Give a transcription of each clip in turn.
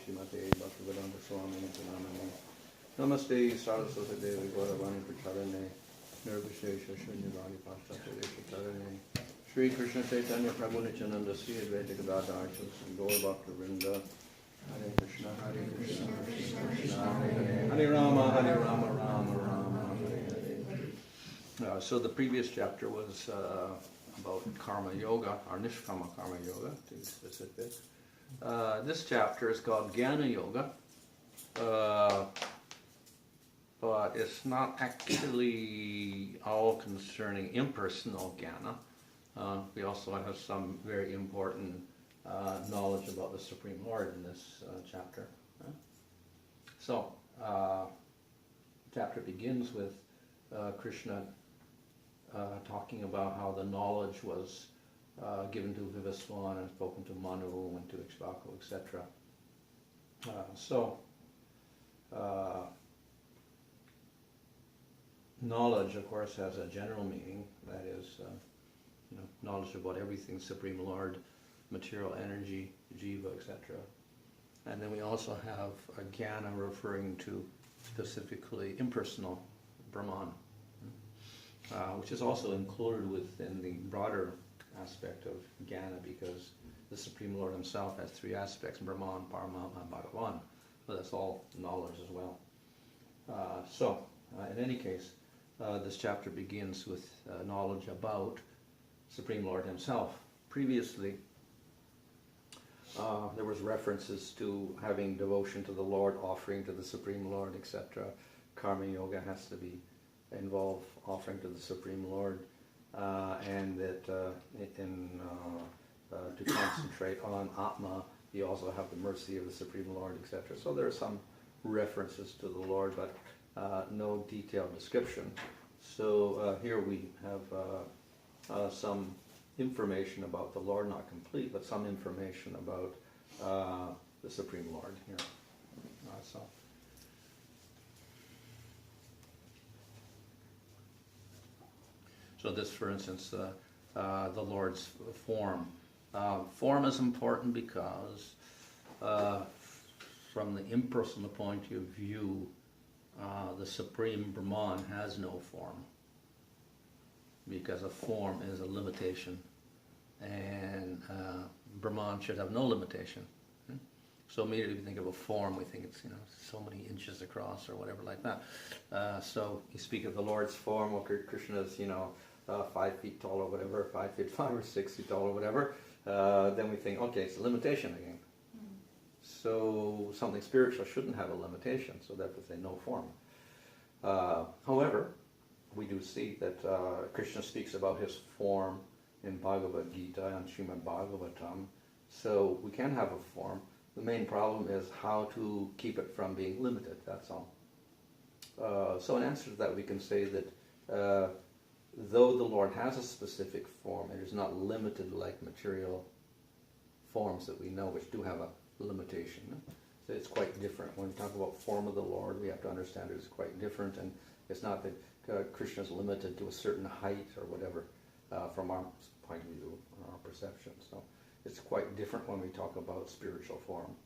Shrimate Bhaktivedanta Swami Nityanamani. Namaste Saraswati Devi Gauravani Pracharane Nirvishesha Shunyavani Paschatya Tarane Shri Krishna Chaitanya Prabhu Nityananda Sri Advaita Gadadhar Shri Gaur Bhakta Vrinda Hare Krishna Krishna Krishna Hare Rama Rama Rama Hare Hare. So the previous chapter was about karma yoga, or nishkama karma yoga to be specific. This chapter is called Jnana Yoga, but it's not actually all concerning impersonal jnana. We also have some very important knowledge about the Supreme Lord in this chapter. So, the chapter begins with Krishna talking about how the knowledge was given to Vivaswan and spoken to Manu and to Ikshvaku, etc. Knowledge, of course, has a general meaning, that is, knowledge about everything, Supreme Lord, material energy, jiva, etc. And then we also have a jnana referring to specifically impersonal Brahman, which is also included within the broader aspect of jnana, because the Supreme Lord himself has three aspects: Brahman, Paramatma, and Bhagavan. So that's all knowledge as well. In any case, this chapter begins with knowledge about Supreme Lord himself. Previously, there was references to having devotion to the Lord, offering to the Supreme Lord, etc. Karma yoga has to be involve offering to the Supreme Lord, and that to concentrate on Atma, you also have the mercy of the Supreme Lord, etc. So there are some references to the Lord, but no detailed description. So here we have some information about the Lord, not complete, but some information about the Supreme Lord here. So this, for instance, the Lord's form. Form is important because from the impersonal point of view, the Supreme Brahman has no form, because a form is a limitation, and Brahman should have no limitation. So immediately we think of a form, we think it's so many inches across or whatever like that. So you speak of the Lord's form, well, Krishna's 5 feet tall or whatever, 5 feet 5 or 6 feet tall or whatever. Then we think, okay, it's a limitation again. So something spiritual shouldn't have a limitation, so therefore say no form. However, we do see that Krishna speaks about his form in Bhagavad Gita and Srimad Bhagavatam, so we can have a form. The main problem is how to keep it from being limited, that's all. So in answer to that, we can say that though the Lord has a specific form, it is not limited like material forms that we know, which do have a limitation. So it's quite different. When we talk about form of the Lord, we have to understand it is quite different, and it's not that Krishna is limited to a certain height or whatever from our point of view or our perception. So it's quite different when we talk about spiritual form.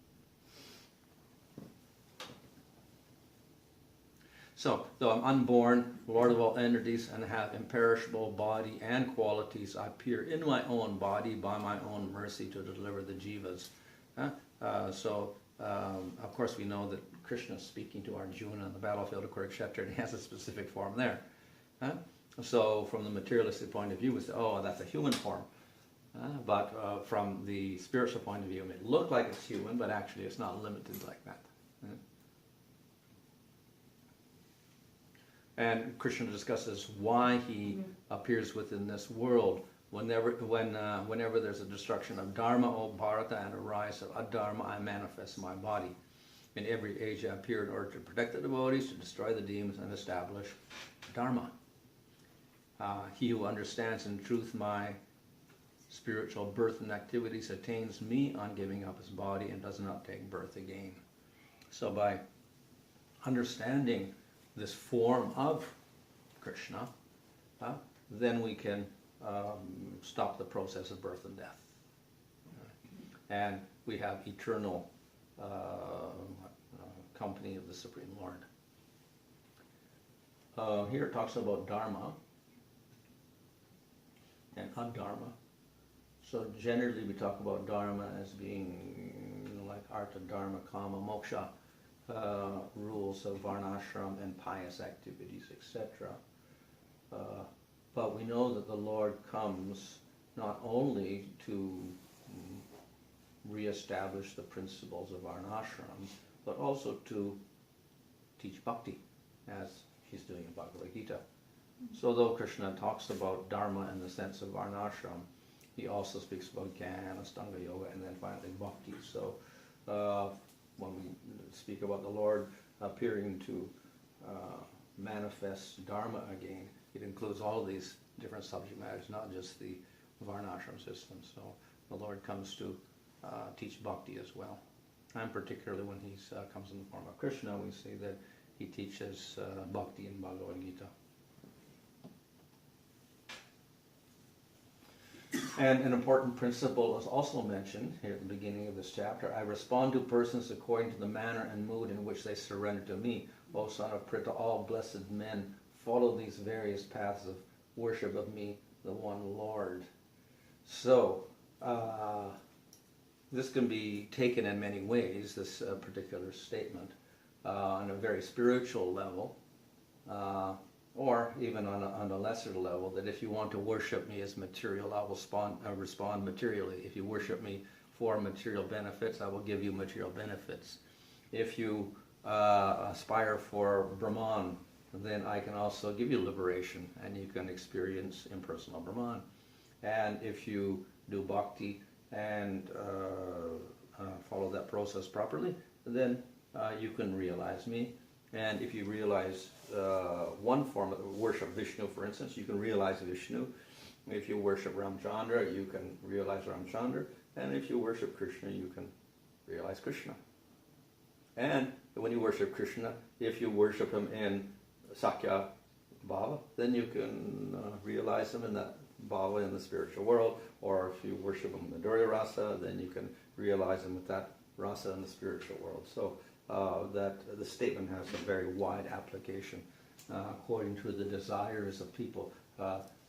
So, though I'm unborn, Lord of all entities, and have imperishable body and qualities, I appear in my own body by my own mercy to deliver the jivas. Of course, we know that Krishna is speaking to Arjuna on the battlefield of Kurukshetra, and he has a specific form there. So, from the materialistic point of view, we say, oh, that's a human form. But from the spiritual point of view, it may look like it's human, but actually it's not limited like that. And Krishna discusses why he appears within this world. Whenever there's a destruction of Dharma, O Bharata, and a rise of Adharma, I manifest my body. In every age I appear in order to protect the devotees, to destroy the demons, and establish Dharma. He who understands in truth my spiritual birth and activities attains me on giving up his body and does not take birth again. So by understanding this form of Krishna, then we can stop the process of birth and death. And we have eternal company of the Supreme Lord. Here it talks about Dharma and Adharma. So generally we talk about Dharma as being like Artha, Dharma, Kama, Moksha, rules of Varnashram and pious activities, etc. But we know that the Lord comes not only to re-establish the principles of Varnashram, but also to teach bhakti, as he's doing in Bhagavad Gita. So though Krishna talks about Dharma in the sense of Varnashram, he also speaks about Jnana, Astanga Yoga, and then finally bhakti. So when we speak about the Lord appearing to manifest Dharma again, it includes all of these different subject matters, not just the Varnashram system. So the Lord comes to teach bhakti as well. And particularly when he comes in the form of Krishna, we see that he teaches bhakti in Bhagavad Gita. And an important principle is also mentioned here at the beginning of this chapter. I respond to persons according to the manner and mood in which they surrender to me. O son of Pritha, all blessed men follow these various paths of worship of me, the one Lord. So, this can be taken in many ways, this particular statement, on a very spiritual level, or even on a lesser level, that if you want to worship me as material, I will respond materially. If you worship me for material benefits, I will give you material benefits. If you aspire for Brahman, then I can also give you liberation, and you can experience impersonal Brahman. And if you do bhakti and follow that process properly, then you can realize me. And if you realize one form of worship, Vishnu for instance, you can realize Vishnu. If you worship Ramchandra, you can realize Ramchandra. And if you worship Krishna, you can realize Krishna. And when you worship Krishna, if you worship him in Sakya Bhava, then you can realize him in that Bhava in the spiritual world. Or if you worship him in the Madhurya Rasa, then you can realize him with that Rasa in the spiritual world. So that the statement has a very wide application according to the desires of people.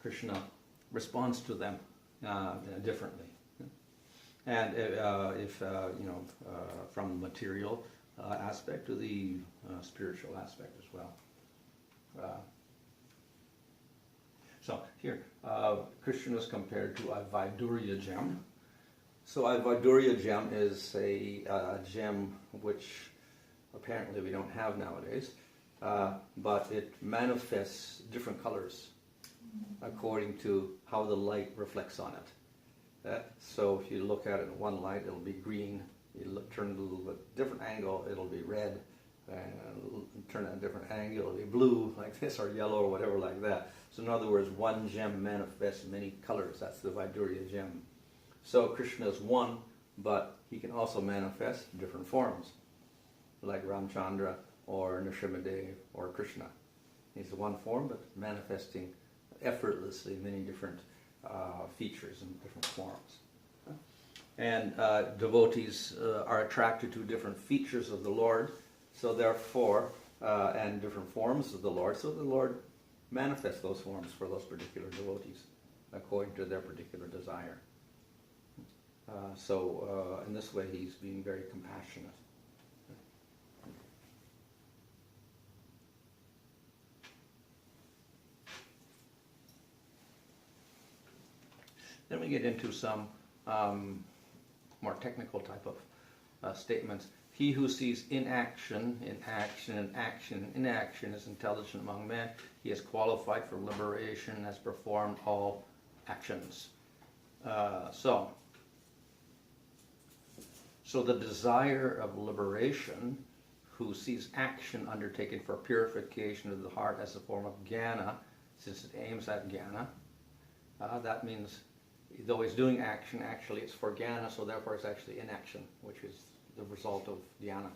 Krishna responds to them differently. And if from the material aspect to the spiritual aspect as well. So here, Krishna is compared to a Vaidurya gem. So a Vaidurya gem is a gem which apparently we don't have nowadays, but it manifests different colors according to how the light reflects on it. So if you look at it in one light, it'll be green. You turn it a little bit different angle, it'll be red. And turn it at a different angle, it'll be blue like this, or yellow, or whatever like that. So in other words, one gem manifests many colors. That's the Vaidurya gem. So Krishna is one, but he can also manifest different forms, like Ramchandra or Nrsimhadev or Krishna. He's the one form, but manifesting effortlessly many different features and different forms. And devotees are attracted to different features of the Lord, so therefore, and different forms of the Lord, so the Lord manifests those forms for those particular devotees according to their particular desire. So in this way, he's being very compassionate. Then we get into some more technical type of statements. He who sees inaction, in action, and action, in inaction is intelligent among men. He is qualified for liberation, has performed all actions. So the desire of liberation, who sees action undertaken for purification of the heart as a form of jnana, since it aims at jnana, that means though he's doing action, actually it's for jnana, so therefore it's actually inaction, which is the result of dhyana.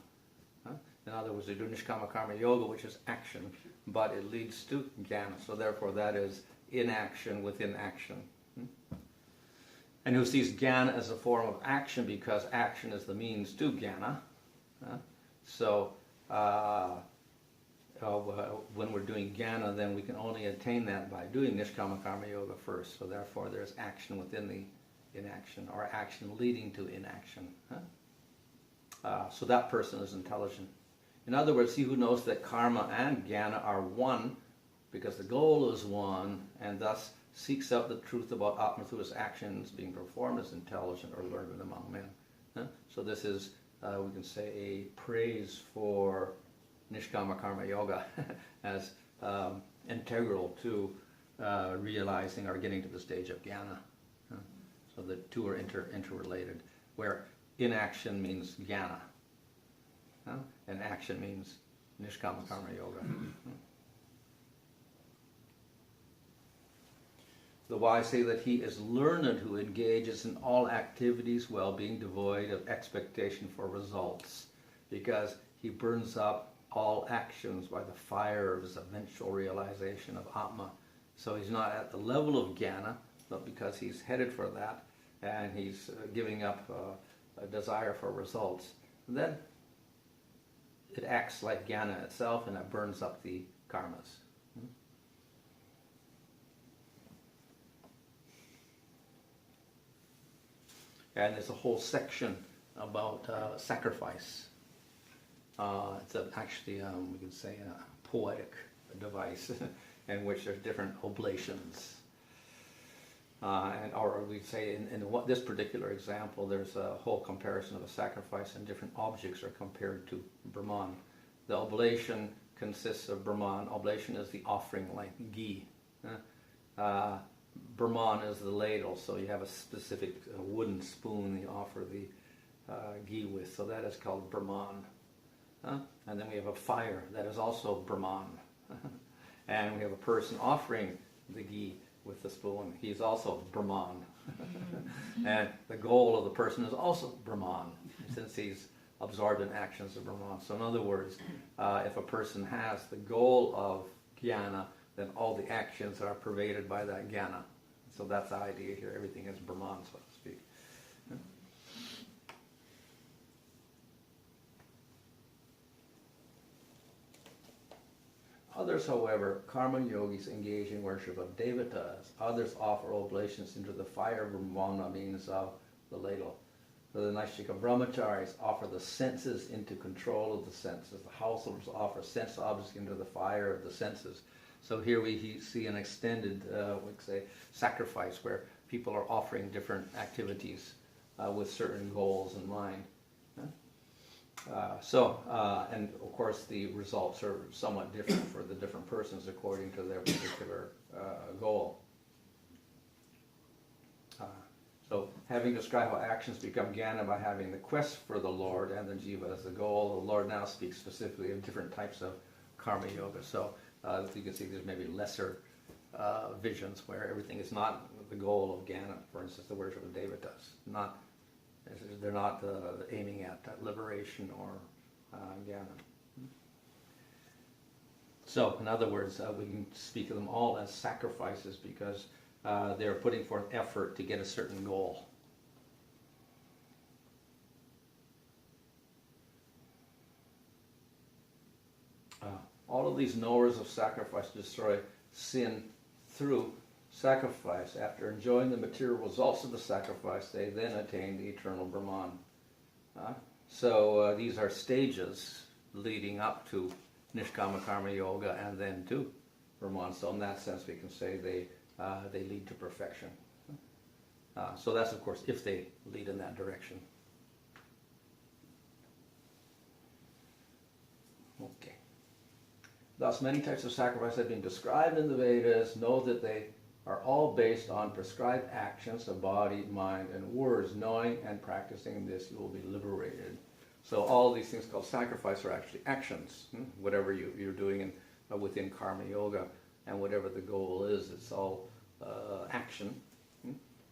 In other words, they do nishkama karma yoga, which is action, but it leads to jnana, so therefore that is inaction within action. And who sees jnana as a form of action because action is the means to jnana. So when we're doing jnana, then we can only attain that by doing nishkama karma yoga first. So therefore there's action within the inaction, or action leading to inaction. So that person is intelligent. In other words, he who knows that karma and jnana are one, because the goal is one, and thus seeks out the truth about Atma through his actions being performed, is intelligent or learned among men. So this is, we can say, a praise for Nishkama Karma Yoga as integral to realizing or getting to the stage of jnana. So the two are interrelated, where inaction means jnana, and action means Nishkama Karma Yoga. The wise say that he is learned who engages in all activities while being devoid of expectation for results, because he burns up all actions by the fire of his eventual realization of Atma. So he's not at the level of jnana, but because he's headed for that, and he's giving up a desire for results, then it acts like jnana itself, and it burns up the karmas. And there's a whole section about sacrifice. It's actually, we can say, a poetic device in which there's different oblations. Or we say in this particular example, there's a whole comparison of a sacrifice, and different objects are compared to Brahman. The oblation consists of Brahman. Oblation is the offering, like ghee. Brahman is the ladle, so you have a specific wooden spoon you offer the ghee with, so that is called Brahman. And then we have a fire, that is also Brahman. And we have a person offering the ghee with the spoon, he's also Brahman. And the goal of the person is also Brahman, since he's absorbed in actions of Brahman. So in other words, if a person has the goal of jnana, then all the actions are pervaded by that jnana. So that's the idea here. Everything is Brahman, so to speak. Others, however, karma yogis engage in worship of devatas. Others offer oblations into the fire of Brahmana, means of the ladle. So the Naishtika brahmacharis offer the senses into control of the senses. The householders offer sense objects into the fire of the senses. So here we see an extended, we could say, sacrifice, where people are offering different activities with certain goals in mind. And of course the results are somewhat different for the different persons according to their particular goal. So having described how actions become jnana by having the quest for the Lord and the jiva as the goal, the Lord now speaks specifically of different types of karma yoga. So you can see there's maybe lesser visions where everything is not the goal of jnana. For instance, the worship of devatas. They're not aiming at liberation or jnana. So, in other words, we can speak of them all as sacrifices, because they're putting forth effort to get a certain goal. All of these knowers of sacrifice destroy sin through sacrifice. After enjoying the material results of the sacrifice, they then attain the eternal Brahman. So these are stages leading up to Nishkama Karma Yoga and then to Brahman. So in that sense, we can say they lead to perfection. So that's, of course, if they lead in that direction. Okay. Thus, many types of sacrifice have been described in the Vedas. Know that they are all based on prescribed actions of body, mind, and words. Knowing and practicing this, you will be liberated. So all these things called sacrifice are actually actions. Whatever you're doing within karma yoga, and whatever the goal is, it's all action.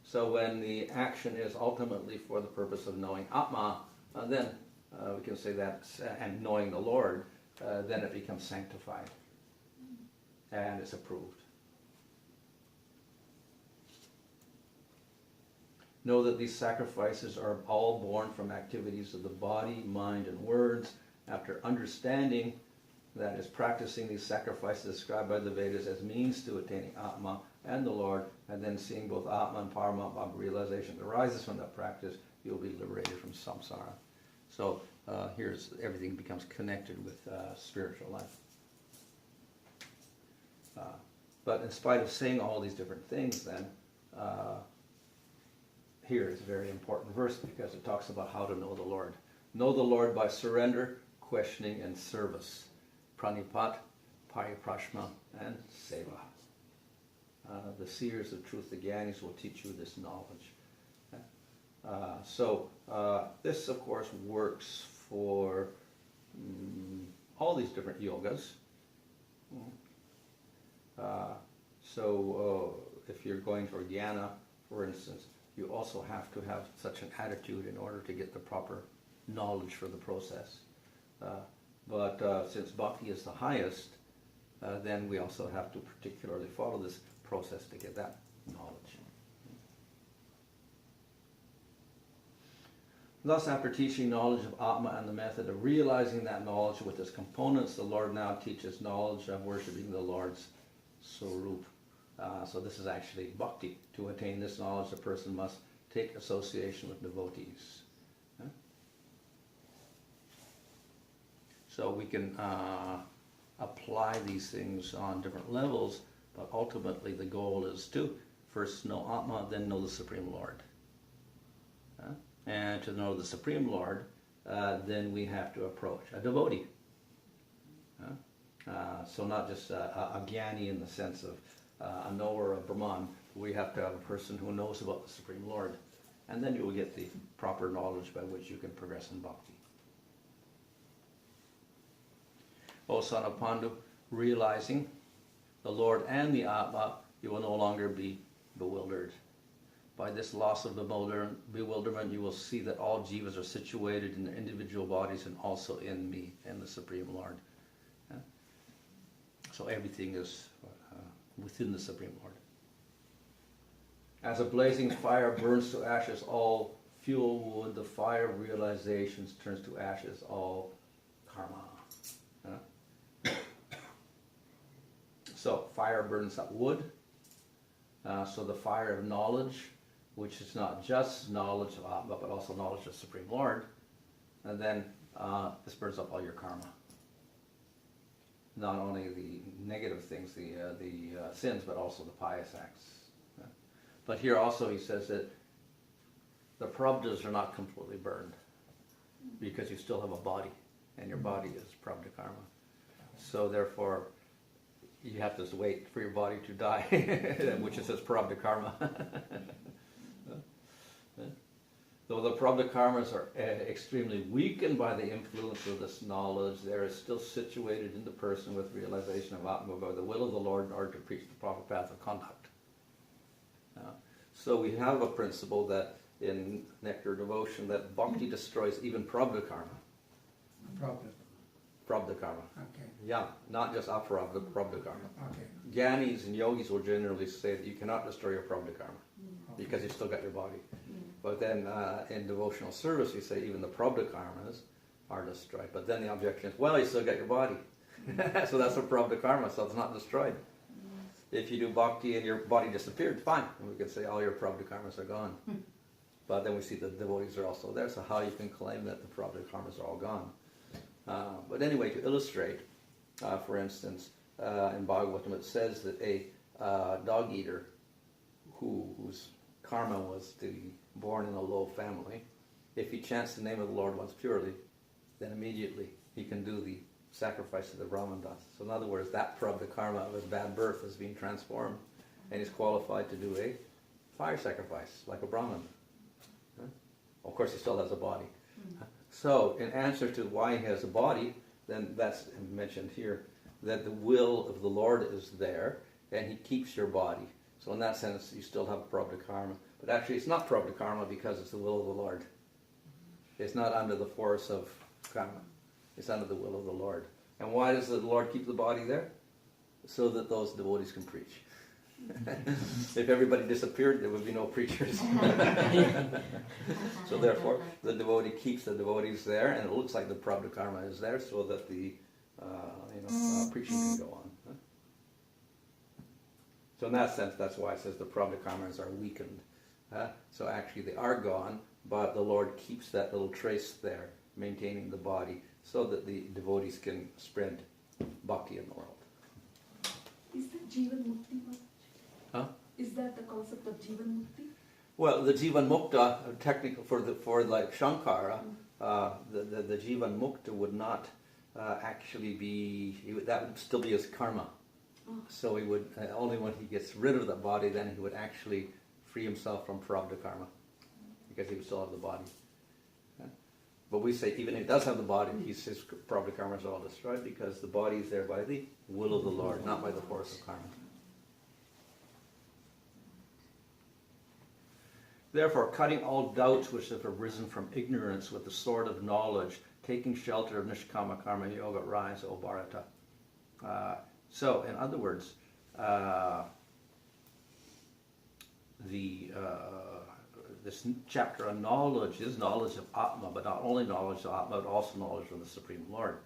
So when the action is ultimately for the purpose of knowing Atma, then we can say that, and knowing the Lord, then it becomes sanctified and it's approved. Know that these sacrifices are all born from activities of the body, mind, and words, After understanding, that is, practicing these sacrifices described by the Vedas as means to attaining Atma and the Lord, and then seeing both Atma and Paramatma realization that arises from that practice, you'll be liberated from samsara. So here's everything becomes connected with spiritual life. But in spite of saying all these different things, then here is a very important verse because it talks about how to know the Lord. Know the Lord by surrender, questioning, and service. Pranipat, pariprashma, and seva. The seers of truth, the Gyanis, will teach you this knowledge. So this, of course, works for all these different yogas. So if you're going for jnana, for instance, you also have to have such an attitude in order to get the proper knowledge for the process. But since bhakti is the highest, then we also have to particularly follow this process to get that knowledge. Thus, after teaching knowledge of Atma and the method of realizing that knowledge with its components, the Lord now teaches knowledge of worshipping the Lord's Swarup. So this is actually bhakti. To attain this knowledge, the person must take association with devotees. So we can apply these things on different levels, but ultimately the goal is to first know Atma, then know the Supreme Lord. And to know the Supreme Lord, then we have to approach a devotee. So not just a jnani in the sense of a knower of Brahman. We have to have a person who knows about the Supreme Lord. And then you will get the proper knowledge by which you can progress in bhakti. O son of Pandu, realizing the Lord and the Atma, you will no longer be bewildered. By this loss of bewilderment, you will see that all jivas are situated in their individual bodies and also in me and the Supreme Lord. So everything is within the Supreme Lord. As a blazing fire burns to ashes all fuel wood, the fire of realizations turns to ashes all karma. So fire burns up wood. So the fire of knowledge, which is not just knowledge of Atma, but also knowledge of Supreme Lord, and then this burns up all your karma. Not only the negative things, the sins, but also the pious acts. But here also he says that the prabdas are not completely burned because you still have a body, and your body is prabda karma. So therefore, you have to wait for your body to die, which is says prabda karma. Though the prabda karmas are extremely weakened by the influence of this knowledge, there is still situated in the person with realization of Atma by the will of the Lord in order to preach the proper path of conduct. So we have a principle that in Nectar Devotion that bhakti destroys even prabda karma. Prabda karma. Okay. Yeah, not just aprabda, prabda karma. Okay. Jnanis and yogis will generally say that you cannot destroy your prabda karma because you've still got your body. But then in devotional service we say even the prabda karmas are destroyed. But then the objection is, well, you still got your body. So that's a prabda karma, so it's not destroyed. If you do bhakti and your body disappeared, fine. And we can say all your prabda karmas are gone. But then we see the devotees are also there, so how you can claim that the prabda karmas are all gone? But anyway, to illustrate, for instance, in Bhagavatam it says that a dog eater whose karma was to be born in a low family, if he chants the name of the Lord once purely, then immediately he can do the sacrifice of the Brahman Das. So in other words, that prabda karma of his bad birth is being transformed, and he's qualified to do a fire sacrifice, like a Brahman. Of course, he still has a body. So, in answer to why he has a body, then that's mentioned here, that the will of the Lord is there, and he keeps your body. So in that sense, you still have prabda karma. But actually, it's not prabda karma because it's the will of the Lord. It's not under the force of karma. It's under the will of the Lord. And why does the Lord keep the body there? So that those devotees can preach. If everybody disappeared, there would be no preachers. So therefore, the devotee keeps the devotees there, and it looks like the prarabdha karma is there, so that the preaching can go on. So in that sense, that's why it says the prarabdha karmas are weakened. So actually they are gone, but the Lord keeps that little trace there, maintaining the body, so that the devotees can spread bhakti in the world. Is that Jivan Mukti? Huh? Is that the concept of Jivan Mukti? Well, the Jivan Mukta, technically for like Shankara, the Jivan Mukta would not actually be, that would still be his karma. Oh. So he would, only when he gets rid of the body, then he would actually free himself from prarabdha karma, because he would still have the body. But we say, even if he does have the body, his prarabdha karma is all destroyed, because the body is there by the will of the Lord, not by the force of karma. Therefore, cutting all doubts which have arisen from ignorance with the sword of knowledge, taking shelter of Nishkama Karma Yoga, rise, O Bharata. So, in other words, this chapter on knowledge is knowledge of Atma, but not only knowledge of Atma, but also knowledge of the Supreme Lord.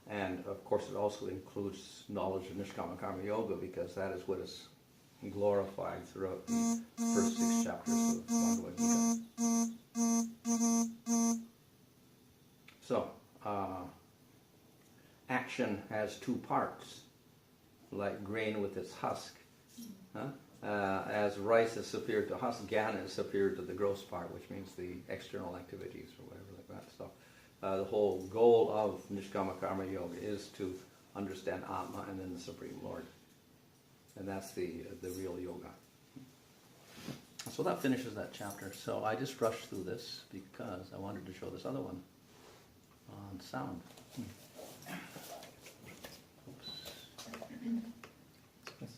And of course it also includes knowledge of Nishkama Karma Yoga, because that is what is glorified throughout the first 6 chapters of Bhagavad Gita. So, action has 2 parts, like grain with its husk. As rice is superior to husk, jnana is superior to the gross part, which means the external activities or whatever like that. So the whole goal of Nishkama Karma Yoga is to understand Atma and then the Supreme Lord. And that's the real yoga. So that finishes that chapter. So I just rushed through this because I wanted to show this other one on sound. Oops. Okay. Let's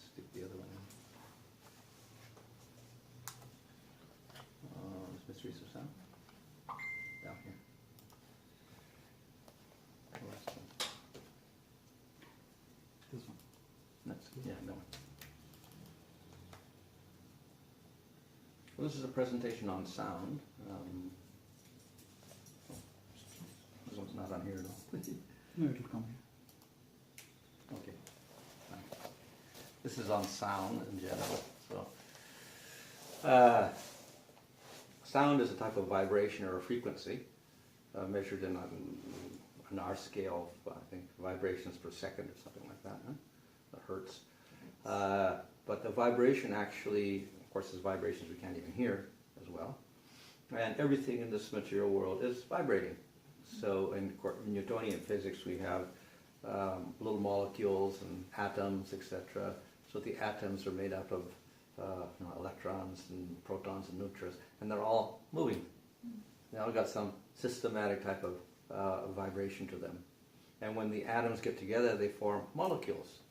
stick the other one in. Mysteries of Sound? Down here. This one. That's, yeah, no one. Well, this is a presentation on sound. This one's not on here at all. No, it'll come here. Okay, fine. This is on sound in general. So, sound is a type of vibration or a frequency measured in our scale of, I think, vibrations per second or something like that, the hertz. But the vibration actually, of course, there's vibrations we can't even hear as well. And everything in this material world is vibrating. So in Newtonian physics, we have little molecules and atoms, etc. So the atoms are made up of electrons and protons and neutrons, and they're all moving. They all got some systematic type of vibration to them. And when the atoms get together, they form molecules.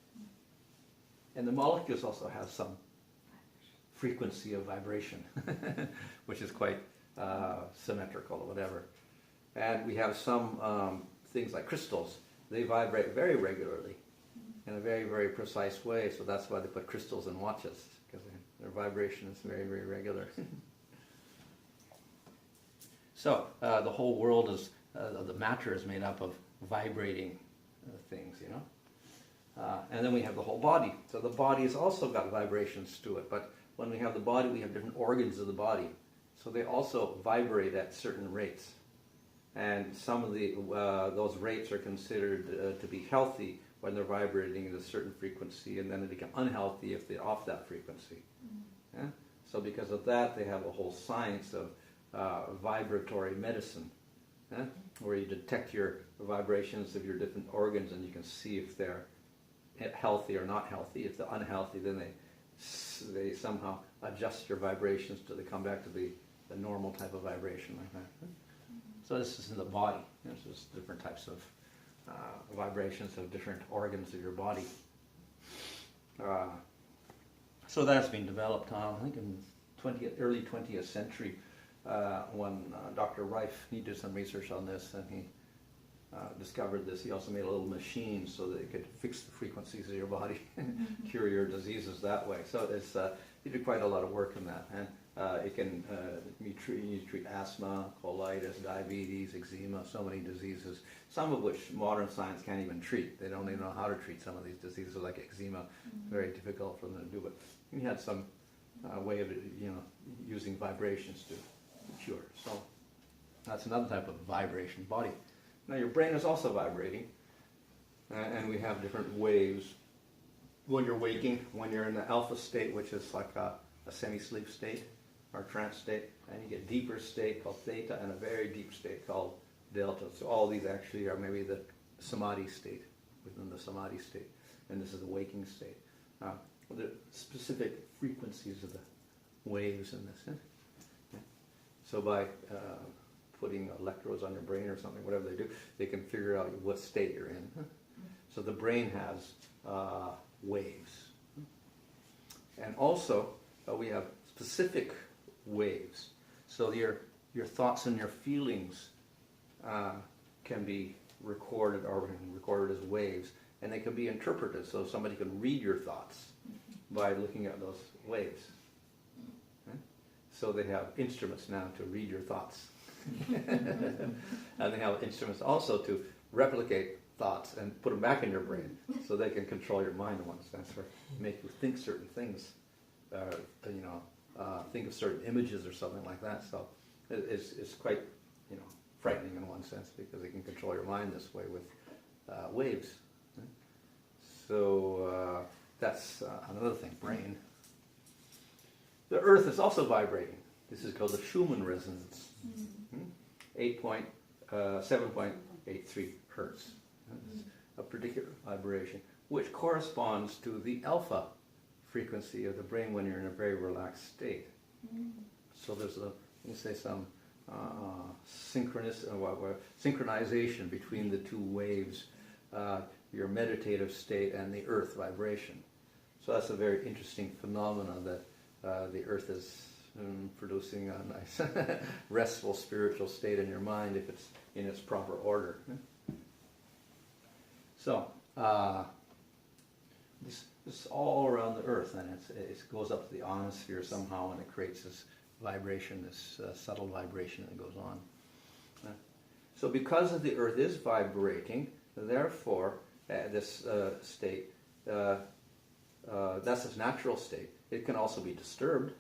And the molecules also have some frequency of vibration, which is quite symmetrical or whatever. And we have some things like crystals. They vibrate very regularly in a very, very precise way. So that's why they put crystals in watches, because their vibration is very, very regular. So the whole world is, the matter is made up of vibrating things, you know. And then we have the whole body. So the body has also got vibrations to it. But when we have the body, we have different organs of the body. So they also vibrate at certain rates. And some of those rates are considered to be healthy when they're vibrating at a certain frequency, and then they become unhealthy if they're off that frequency. Yeah? So because of that, they have a whole science of vibratory medicine, where you detect your vibrations of your different organs, and you can see if they're healthy or not healthy. If they're unhealthy, then they somehow adjust your vibrations till they come back to the normal type of vibration like that. So this is in the body. There's just different types of vibrations of different organs of your body. So that's been developed, I think, in early 20th century. when Dr. Reif, he did some research on this, and he discovered this. He also made a little machine so that it could fix the frequencies of your body and cure your diseases that way. So it's he did quite a lot of work in that, and it can you treat asthma, colitis, diabetes, eczema, so many diseases, some of which modern science can't even treat. They don't even know how to treat some of these diseases, like eczema. Very difficult for them to do, but he had some way of using vibrations to cure. So that's another type of vibration body. Now your brain is also vibrating, and we have different waves. When you're waking, when you're in the alpha state, which is like a semi-sleep state or trance state, and you get deeper state called theta and a very deep state called delta. So all these actually are maybe the samadhi state, within the samadhi state, and this is the waking state. The specific frequencies of the waves in this. So by putting electrodes on your brain or something, whatever they do, they can figure out what state you're in. So the brain has waves. And also, we have specific waves. So your thoughts and your feelings can be recorded as waves, and they can be interpreted. So somebody can read your thoughts by looking at those waves. So they have instruments now to read your thoughts. And they have instruments also to replicate thoughts and put them back in your brain, so they can control your mind in one sense, or make you think certain things, think of certain images or something like that. So it's quite frightening in one sense, because they can control your mind this way with waves. So that's another thing, brain. The earth is also vibrating. This is called the Schumann resonance. 7.83 hertz. A particular vibration, which corresponds to the alpha frequency of the brain when you're in a very relaxed state. So there's some synchronization between the two waves, your meditative state and the earth vibration. So that's a very interesting phenomenon, that the earth is producing a nice restful spiritual state in your mind if it's in its proper order. So this is all around the earth, and it goes up to the ionosphere somehow, and it creates this vibration, this subtle vibration that goes on. So because of the earth is vibrating, therefore this state, that's its natural state. It can also be disturbed.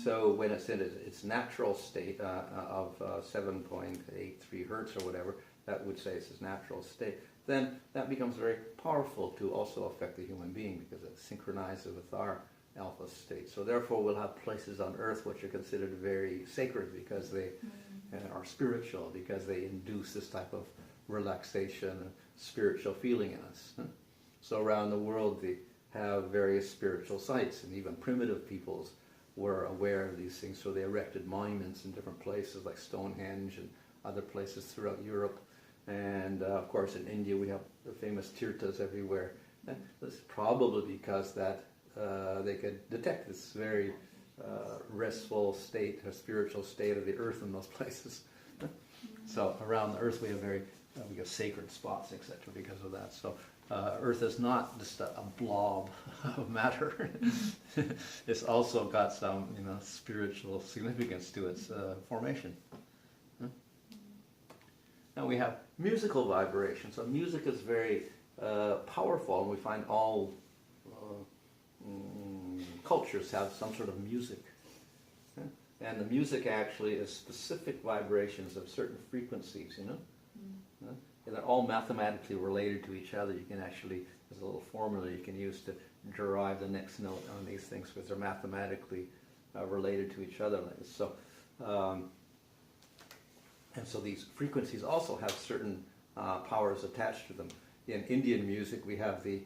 So when it's in its natural state of 7.83 hertz or whatever, that would say it's its natural state, then that becomes very powerful to also affect the human being, because it synchronizes with our alpha state. So therefore we'll have places on earth which are considered very sacred, because they are spiritual, because they induce this type of relaxation and spiritual feeling in us. So around the world they have various spiritual sites, and even primitive peoples were aware of these things, so they erected monuments in different places like Stonehenge and other places throughout Europe. And of course in India we have the famous tirthas everywhere. And that's probably because that they could detect this very restful state, a spiritual state of the earth in those places. So around the earth we have we have sacred spots, etc., because of that. So earth is not just a blob of matter. It's also got some spiritual significance to its formation. Now we have musical vibration. So music is very powerful, and we find all cultures have some sort of music. And the music actually is specific vibrations of certain frequencies, And they're all mathematically related to each other. You can actually, there's a little formula you can use to derive the next note on these things, because they're mathematically related to each other. So, and so these frequencies also have certain powers attached to them. In Indian music, we have the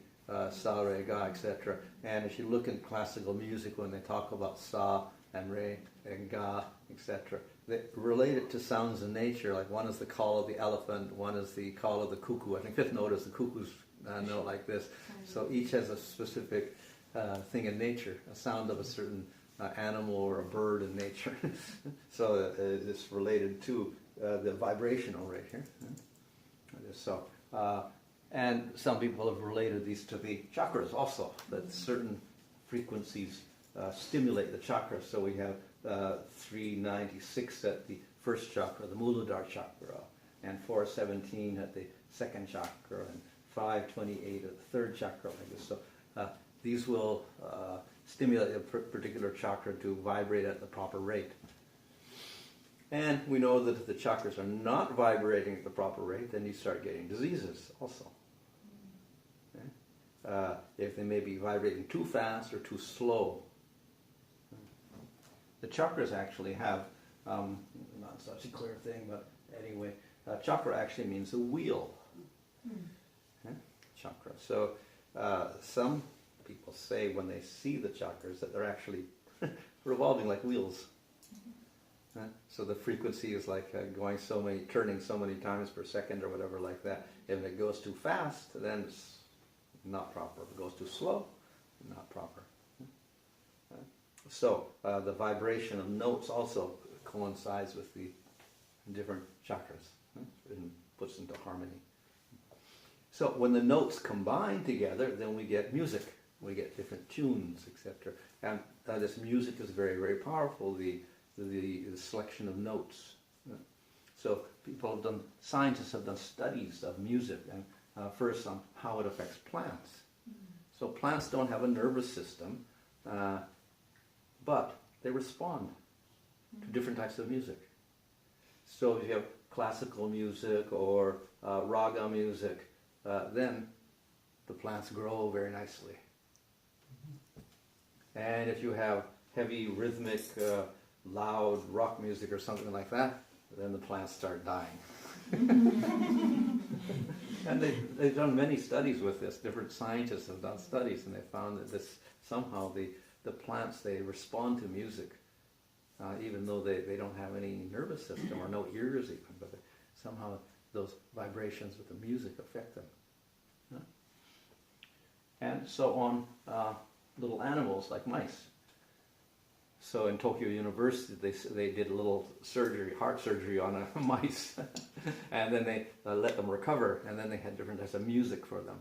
sa, re, ga, etc. And if you look in classical music, when they talk about sa and re and ga, etc., they relate it to sounds in nature. Like one is the call of the elephant, one is the call of the cuckoo. I think fifth note is the cuckoo's note, like this. So each has a specific thing in nature, a sound of a certain animal or a bird in nature. So it's related to the vibrational rate here. So, and some people have related these to the chakras also, that certain frequencies stimulate the chakras. So we have 396 at the first chakra, the Muladhara chakra, and 417 at the second chakra, and 528 at the third chakra, like this. So these will stimulate a particular chakra to vibrate at the proper rate. And we know that if the chakras are not vibrating at the proper rate, then you start getting diseases also. Okay? If they may be vibrating too fast or too slow. The chakras actually have, not such a clear thing, but anyway, chakra actually means a wheel. Okay? Chakra. So some people say when they see the chakras that they're actually revolving like wheels. So the frequency is like turning so many times per second or whatever like that. If it goes too fast, then it's not proper. If it goes too slow, not proper. So the vibration of notes also coincides with the different chakras and puts into harmony. So when the notes combine together, then we get music. We get different tunes, etc. And this music is very, very powerful. The selection of notes. So scientists have done studies of music, and first on how it affects plants. So plants don't have a nervous system, but they respond to different types of music. So if you have classical music or raga music, then the plants grow very nicely. And if you have heavy rhythmic loud rock music or something like that, then the plants start dying. And they've done many studies with this. Different scientists have done studies, and they found that this somehow the plants, they respond to music, even though they don't have any nervous system or no ears even, but somehow those vibrations with the music affect them. And so on little animals like mice. So in Tokyo University, they did a little heart surgery on mice, and then they let them recover, and then they had different types of music for them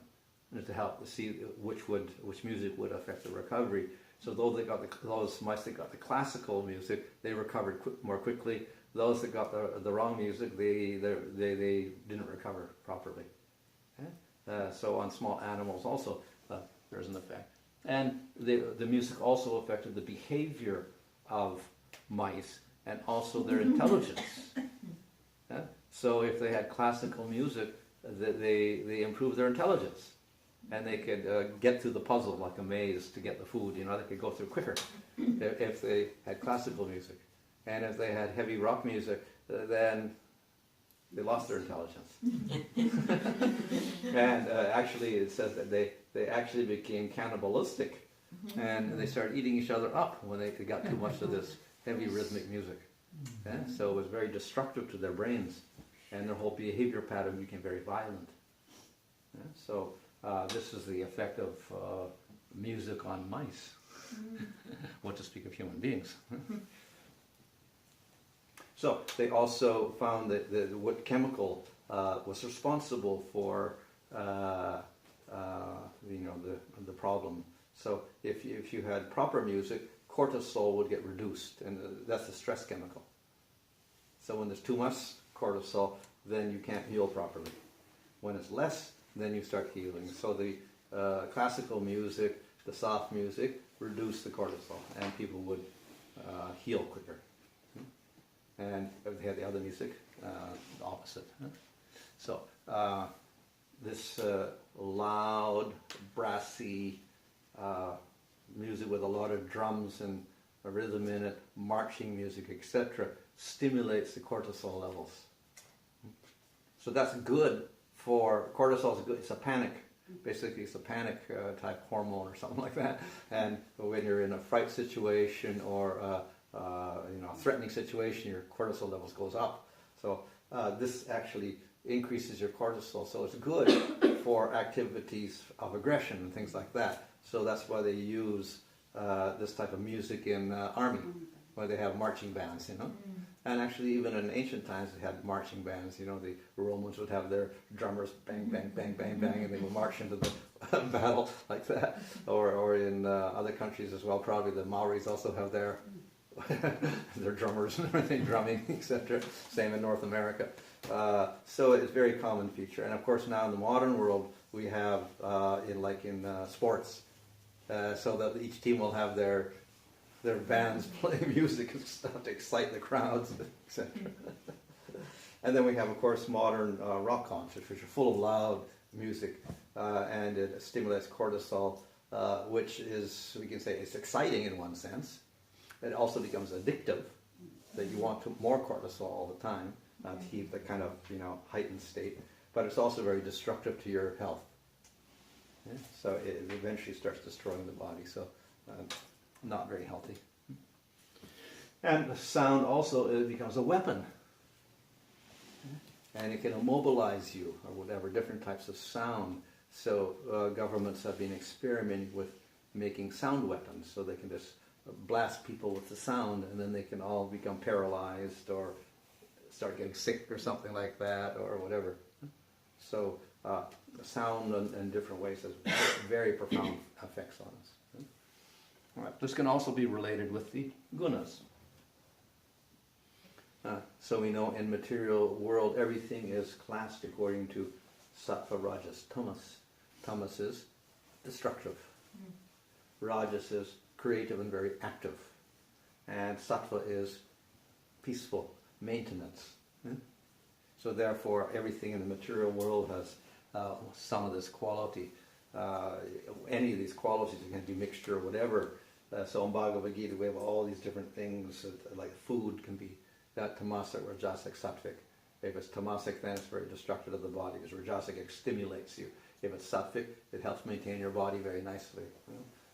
to help to see which music would affect the recovery. So those mice that got the classical music, they recovered more quickly. Those that got the wrong music, they didn't recover properly. Okay? So on small animals also, there's an effect. And the music also affected the behavior of mice and also their intelligence. Yeah? So if they had classical music, they improved their intelligence. And they could get through the puzzle like a maze to get the food. They could go through quicker if they had classical music. And if they had heavy rock music, then they lost their intelligence. And actually it says that they actually became cannibalistic, and they started eating each other up when they got too much of this heavy rhythmic music. Okay? So it was very destructive to their brains, and their whole behavior pattern became very violent. Okay? So this is the effect of music on mice. What to speak of human beings. So they also found that what chemical was responsible for the problem. So if you had proper music, cortisol would get reduced, and that's the stress chemical. So when there's too much cortisol, then you can't heal properly. When it's less, then you start healing. So the classical music, the soft music, reduce the cortisol, and people would heal quicker. And if they had the other music, the opposite. So this loud, brassy music with a lot of drums and a rhythm in it, marching music, etc., stimulates the cortisol levels. So that's good for, cortisol is good, it's a panic. Basically it's a panic type hormone or something like that. And when you're in a fright situation or a threatening situation, your cortisol levels goes up. So this actually increases your cortisol, so it's good for activities of aggression and things like that. So that's why they use this type of music in army, where they have marching bands, you know. And actually, even in ancient times, they had marching bands. You know, the Romans would have their drummers bang, bang, bang, bang, bang, and they would march into the battle like that. Or in other countries as well, probably the Maoris also have their their drummers and everything, drumming, etc. Same in North America. So it's a very common feature. And of course, now in the modern world, we have in sports, so that each team will have their bands play music and stuff to excite the crowds, etc. And then we have, of course, modern rock concerts, which are full of loud music, and it stimulates cortisol, which is, we can say, it's exciting in one sense. It also becomes addictive, that you want more cortisol all the time to keep the kind of, heightened state. But it's also very destructive to your health. Yeah? So it eventually starts destroying the body. So not very healthy. And the sound also, it becomes a weapon. And it can immobilize you, or whatever, different types of sound. So governments have been experimenting with making sound weapons, so they can just blast people with the sound, and then they can all become paralyzed or start getting sick or something like that, or whatever. So sound in different ways has very profound effects on us. All right. This can also be related with the gunas. So we know in material world everything is classed according to sattva, rajas, tamas. Tamas is destructive. Rajas is creative and very active. And sattva is peaceful, maintenance. So therefore everything in the material world has some of this quality. Any of these qualities, it can be mixture or whatever. So in Bhagavad Gita we have all these different things, like food can be tamasic, rajasic, sattvic. If it's tamasic, then it's very destructive of the body, because rajasic, it stimulates you. If it's sattvic, it helps maintain your body very nicely.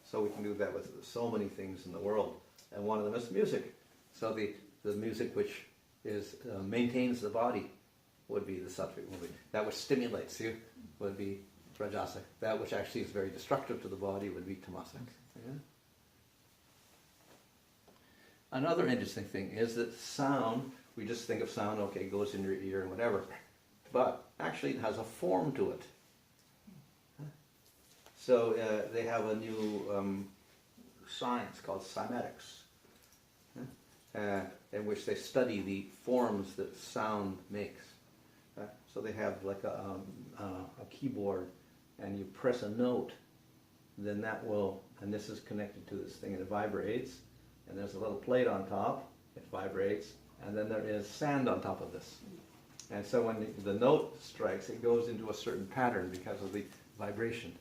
So we can do that with so many things in the world. And one of them is music. So the music which is maintains the body would be the sattvic movie. That which stimulates you would be rajasic. That which actually is very destructive to the body would be tamasic. Yeah? Another interesting thing is that sound, we just think of sound, okay, it goes in your ear and whatever, but actually it has a form to it. So they have a new science called cymatics, in which they study the forms that sound makes. So they have like a keyboard, and you press a note, then that will, and this is connected to this thing, and it vibrates, and there's a little plate on top, it vibrates, and then there is sand on top of this. And so when the note strikes, it goes into a certain pattern because of the vibration.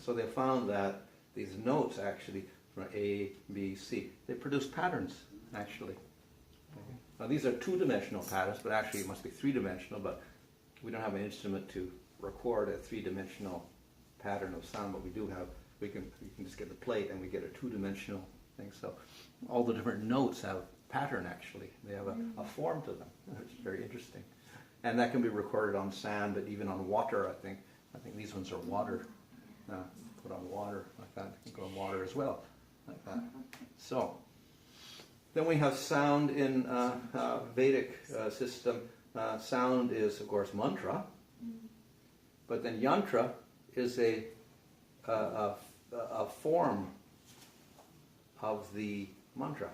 So they found that these notes actually, from A, B, C, they produce patterns, actually. Now these are two-dimensional patterns, but actually it must be three-dimensional, but we don't have an instrument to record a three-dimensional pattern of sound, but we do have, we can just get the plate and we get a two-dimensional thing. So all the different notes have pattern, actually. They have a form to them, which is very interesting. And that can be recorded on sand, but even on water, I think. I think these ones are water. Put on water like that. You can go on water as well, like that. So then we have sound in Vedic system. Sound is, of course, mantra, but then yantra is a form of the mantra.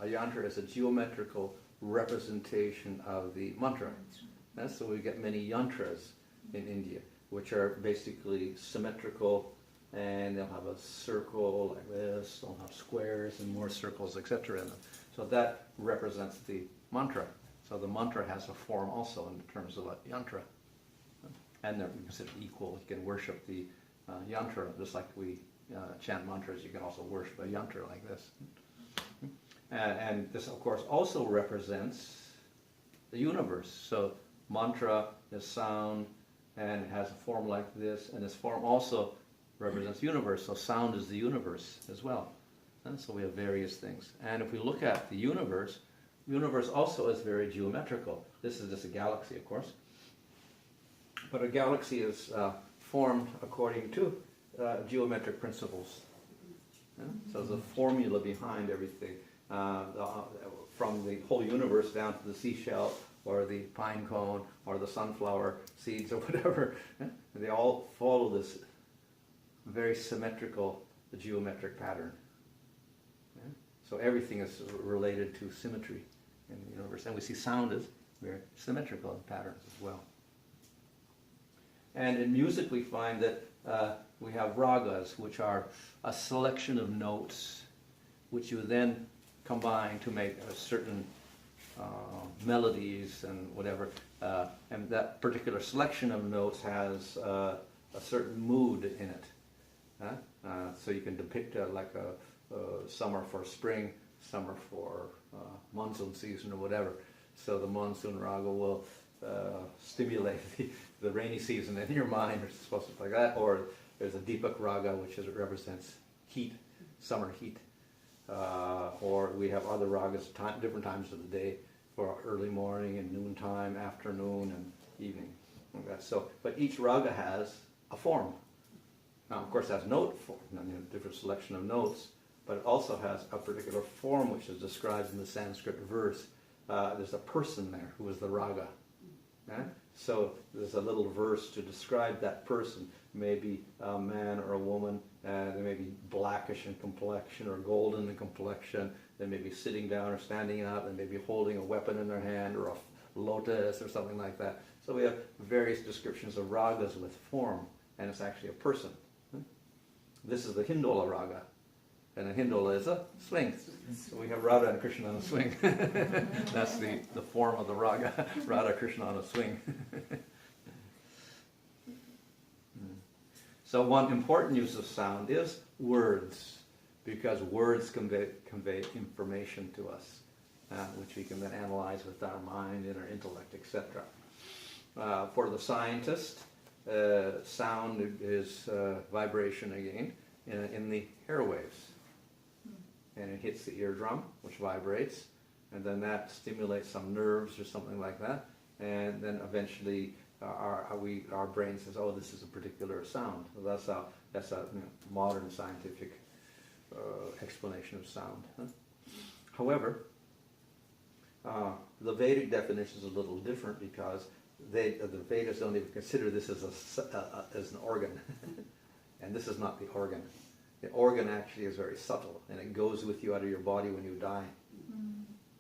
A yantra is a geometrical representation of the mantra. So we get many yantras in India, which are basically symmetrical, and they'll have a circle like this, they'll have squares and more circles, etc. in them. So that represents the mantra. So the mantra has a form also in terms of a yantra. And they're considered equal. You can worship the yantra, just like we chant mantras, you can also worship a yantra like this. And this, of course, also represents the universe. So mantra is sound, and it has a form like this, and this form also represents universe, so sound is the universe as well. And so we have various things. And if we look at the universe also is very geometrical. This is just a galaxy, of course. But a galaxy is formed according to geometric principles. So there's a formula behind everything, from the whole universe down to the seashell or the pine cone or the sunflower seeds or whatever. They all follow this very symmetrical geometric pattern. So everything is related to symmetry in the universe. And we see sound as very symmetrical in patterns as well. And in music we find that we have ragas, which are a selection of notes which you then combine to make a certain melodies and whatever. And that particular selection of notes has a certain mood in it. So you can depict like a summer for spring, summer for monsoon season or whatever. So the monsoon raga will stimulate the rainy season in your mind or something like that. Or there's a Deepak raga, which represents heat, summer heat. Or we have other ragas, different times of the day, for early morning and noontime, afternoon and evening. Like that. So, but each raga has a form. Now, of course, it has note form, a different selection of notes, but it also has a particular form which is described in the Sanskrit verse. There's a person there who is the raga. So there's a little verse to describe that person. Maybe a man or a woman. They may be blackish in complexion or golden in complexion. They may be sitting down or standing up. They may be holding a weapon in their hand or a lotus or something like that. So we have various descriptions of ragas with form, and it's actually a person. This is the Hindola raga. And a Hindola is a swing. So we have Radha and Krishna on a swing. That's the form of the raga. Radha Krishna on a swing. So one important use of sound is words, because words convey information to us, which we can then analyze with our mind and our intellect, etc. For the scientist, sound is vibration again in the airwaves. And it hits the eardrum, which vibrates, and then that stimulates some nerves or something like that, and then eventually our brain says, "Oh, this is a particular sound." So that's a modern scientific explanation of sound. However, the Vedic definition is a little different, because the Vedas don't even consider this as an organ, and this is not the organ. The organ actually is very subtle, and it goes with you out of your body when you die.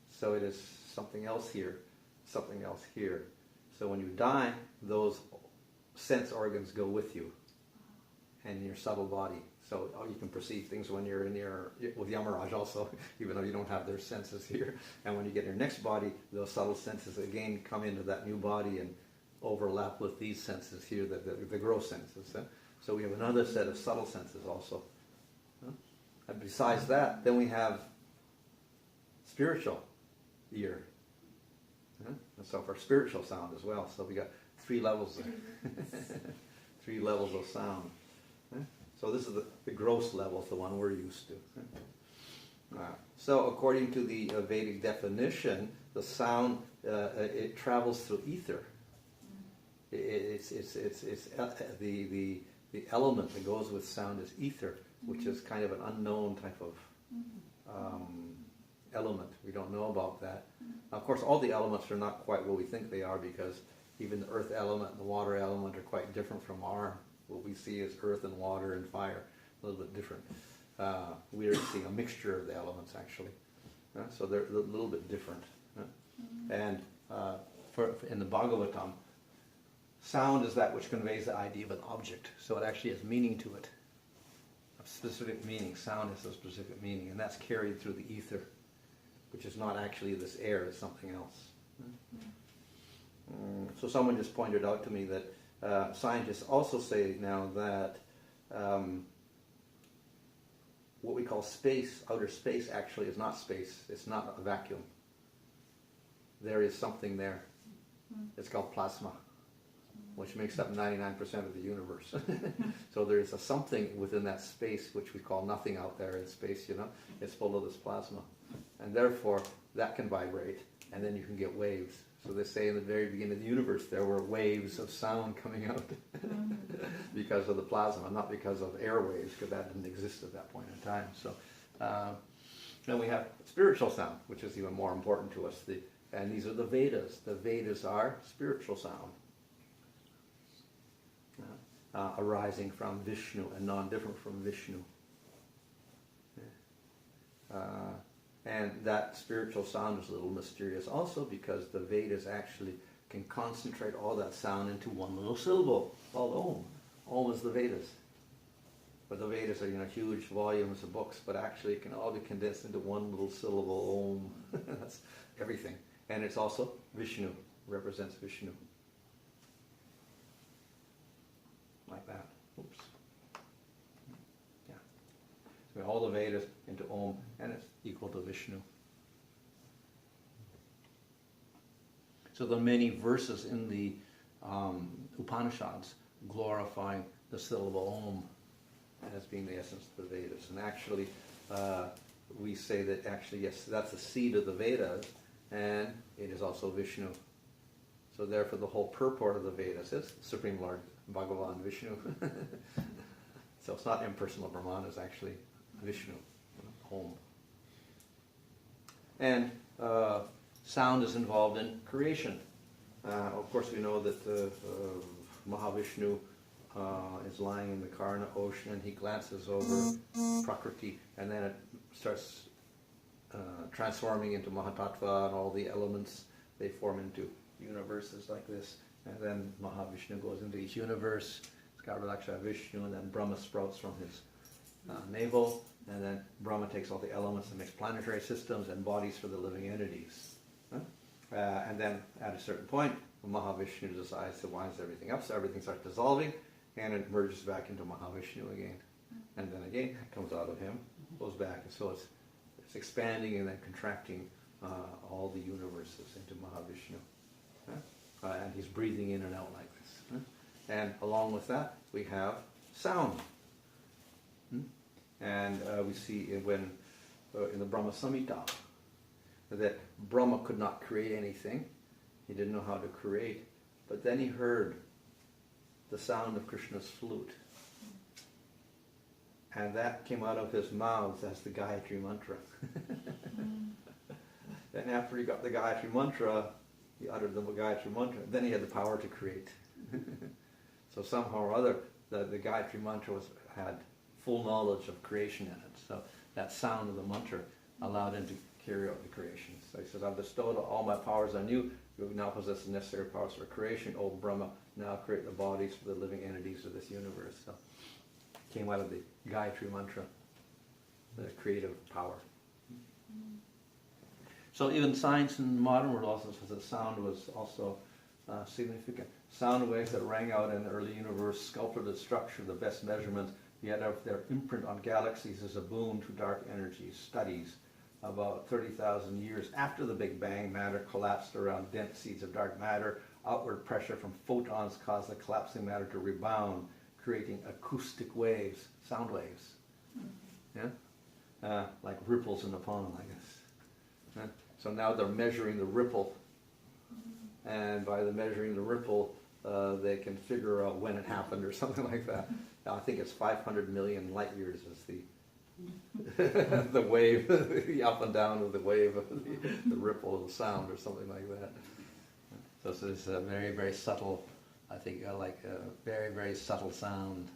So it is something else here, something else here. So when you die, those sense organs go with you and in your subtle body. So you can perceive things when you're with Yamaraj also, even though you don't have their senses here. And when you get your next body, those subtle senses again come into that new body and overlap with these senses here, the gross senses. So we have another set of subtle senses also. And besides that, then we have spiritual ear. And so for spiritual sound as well. So we got 3 levels there. 3 levels of sound. So this is the gross level, the one we're used to. So according to the Vedic definition, the sound, it travels through ether. It's the element that goes with sound is ether, which is kind of an unknown type of element. We don't know about that. Now, of course, all the elements are not quite what we think they are, because even the earth element and the water element are quite different from what we see as earth and water and fire, a little bit different. We are seeing a mixture of the elements, actually. So they're a little bit different. And in the Bhagavatam, sound is that which conveys the idea of an object. So it actually has meaning to it. A specific meaning. Sound has a specific meaning, and that's carried through the ether, which is not actually this air, it's something else. So someone just pointed out to me that scientists also say now that what we call space, outer space, actually is not space. It's not a vacuum. There is something there. It's called plasma, which makes up 99% of the universe. So there is a something within that space which we call nothing out there in space, It's full of this plasma. And therefore, that can vibrate, and then you can get waves. So they say in the very beginning of the universe there were waves of sound coming out because of the plasma, not because of airwaves, because that didn't exist at that point in time. So then we have spiritual sound, which is even more important to us. And these are the Vedas. The Vedas are spiritual sound, arising from Vishnu and non-different from Vishnu. And that spiritual sound is a little mysterious also, because the Vedas actually can concentrate all that sound into one little syllable called Om. Om is the Vedas. But the Vedas are, huge volumes of books, but actually it can all be condensed into one little syllable, Om. That's everything. And it's also Vishnu, represents Vishnu. Like that. Oops. Yeah. So all the Vedas into Om, and it's equal to Vishnu. So there are many verses in the Upanishads glorifying the syllable Om as being the essence of the Vedas. And actually, we say that yes, that's the seed of the Vedas, and it is also Vishnu. So therefore the whole purport of the Vedas is Supreme Lord Bhagavan Vishnu. So it's not impersonal Brahman, it's actually Vishnu, Om. And sound is involved in creation. Of course we know that Mahavishnu is lying in the Karna ocean, and he glances over Prakriti, and then it starts transforming into Mahatattva, and all the elements, they form into universes like this. And then Mahavishnu goes into each universe, Skarbalaksha Vishnu, and then Brahma sprouts from his navel, and then Brahma takes all the elements and makes planetary systems and bodies for the living entities. And then at a certain point, Mahavishnu decides to winds everything up, so everything starts dissolving, and it merges back into Mahavishnu again. And then again, it comes out of him, goes back, and so it's expanding and then contracting all the universes into Mahavishnu. And he's breathing in and out like this. And along with that, we have sound. And we see when in the Brahma Samhita that Brahma could not create anything. He didn't know how to create. But then he heard the sound of Krishna's flute. And that came out of his mouth as the Gayatri mantra. Then after he got the Gayatri mantra, he uttered the Gayatri mantra, then he had the power to create. So somehow or other, the Gayatri mantra had full knowledge of creation in it. So that sound of the mantra allowed him to carry out the creation. So he says, I've bestowed all my powers on you. You now possess the necessary powers for creation. O Brahma, now create the bodies for the living entities of this universe. So it came out of the Gayatri mantra, the creative power. So even science in the modern world also says that sound was also significant. Sound waves that rang out in the early universe sculpted the structure, the best measurements, yet their imprint on galaxies is a boon to dark energy studies. About 30,000 years after the Big Bang, matter collapsed around dense seeds of dark matter. Outward pressure from photons caused the collapsing matter to rebound, creating acoustic waves, sound waves. Yeah? Like ripples in a pond, I guess. Yeah? So now they're measuring the ripple, and by the measuring the ripple, they can figure out when it happened or something like that. I think it's 500 million light years is the the wave, the up and down of the wave of the ripple of the sound or something like that. So it's a very, very subtle, I think, like a very, very subtle sound.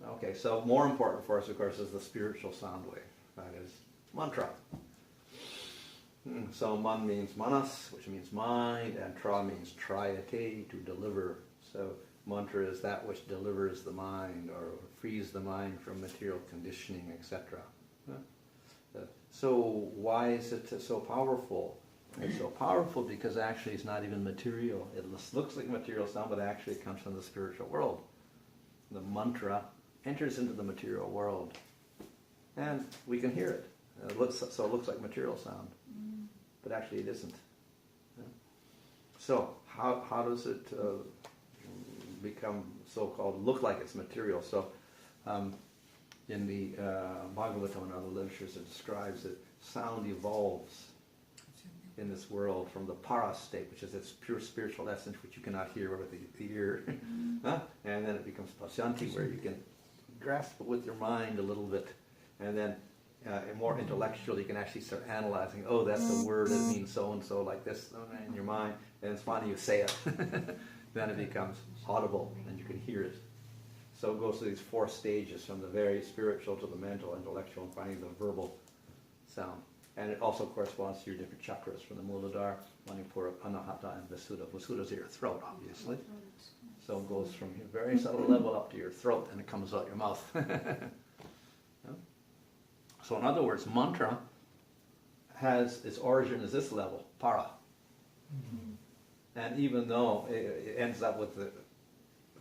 Okay, so more important for us, of course, is the spiritual sound wave. That is mantra. So man means manas, which means mind, and tra means triate, to deliver. So mantra is that which delivers the mind or frees the mind from material conditioning, etc. So why is it so powerful? It's so powerful because actually it's not even material. It looks like material sound, but actually it comes from the spiritual world. The mantra enters into the material world, and we can hear it. It looks like material sound, but actually it isn't. So how does it become so-called look like it's material? So in the Bhagavatam and other literatures, it describes that sound evolves. in this world from the para state, which is its pure spiritual essence, which you cannot hear with the ear. Huh? And then it becomes pasyanti, where you can grasp it with your mind a little bit. And then more intellectual, you can actually start analyzing, oh, that's a word, it means so-and-so, like this in your mind. And it's finally you say it. Then it becomes audible, and you can hear it. So it goes through these 4 stages, from the very spiritual to the mental, intellectual, and finally the verbal sound. And it also corresponds to your different chakras, from the Muladhara, Manipura, Anahata, and Visuddha. Visuddha's your throat, obviously. So it goes from your very subtle level up to your throat, and it comes out your mouth. Yeah? So in other words, mantra has its origin as this level, para. And even though it ends up with the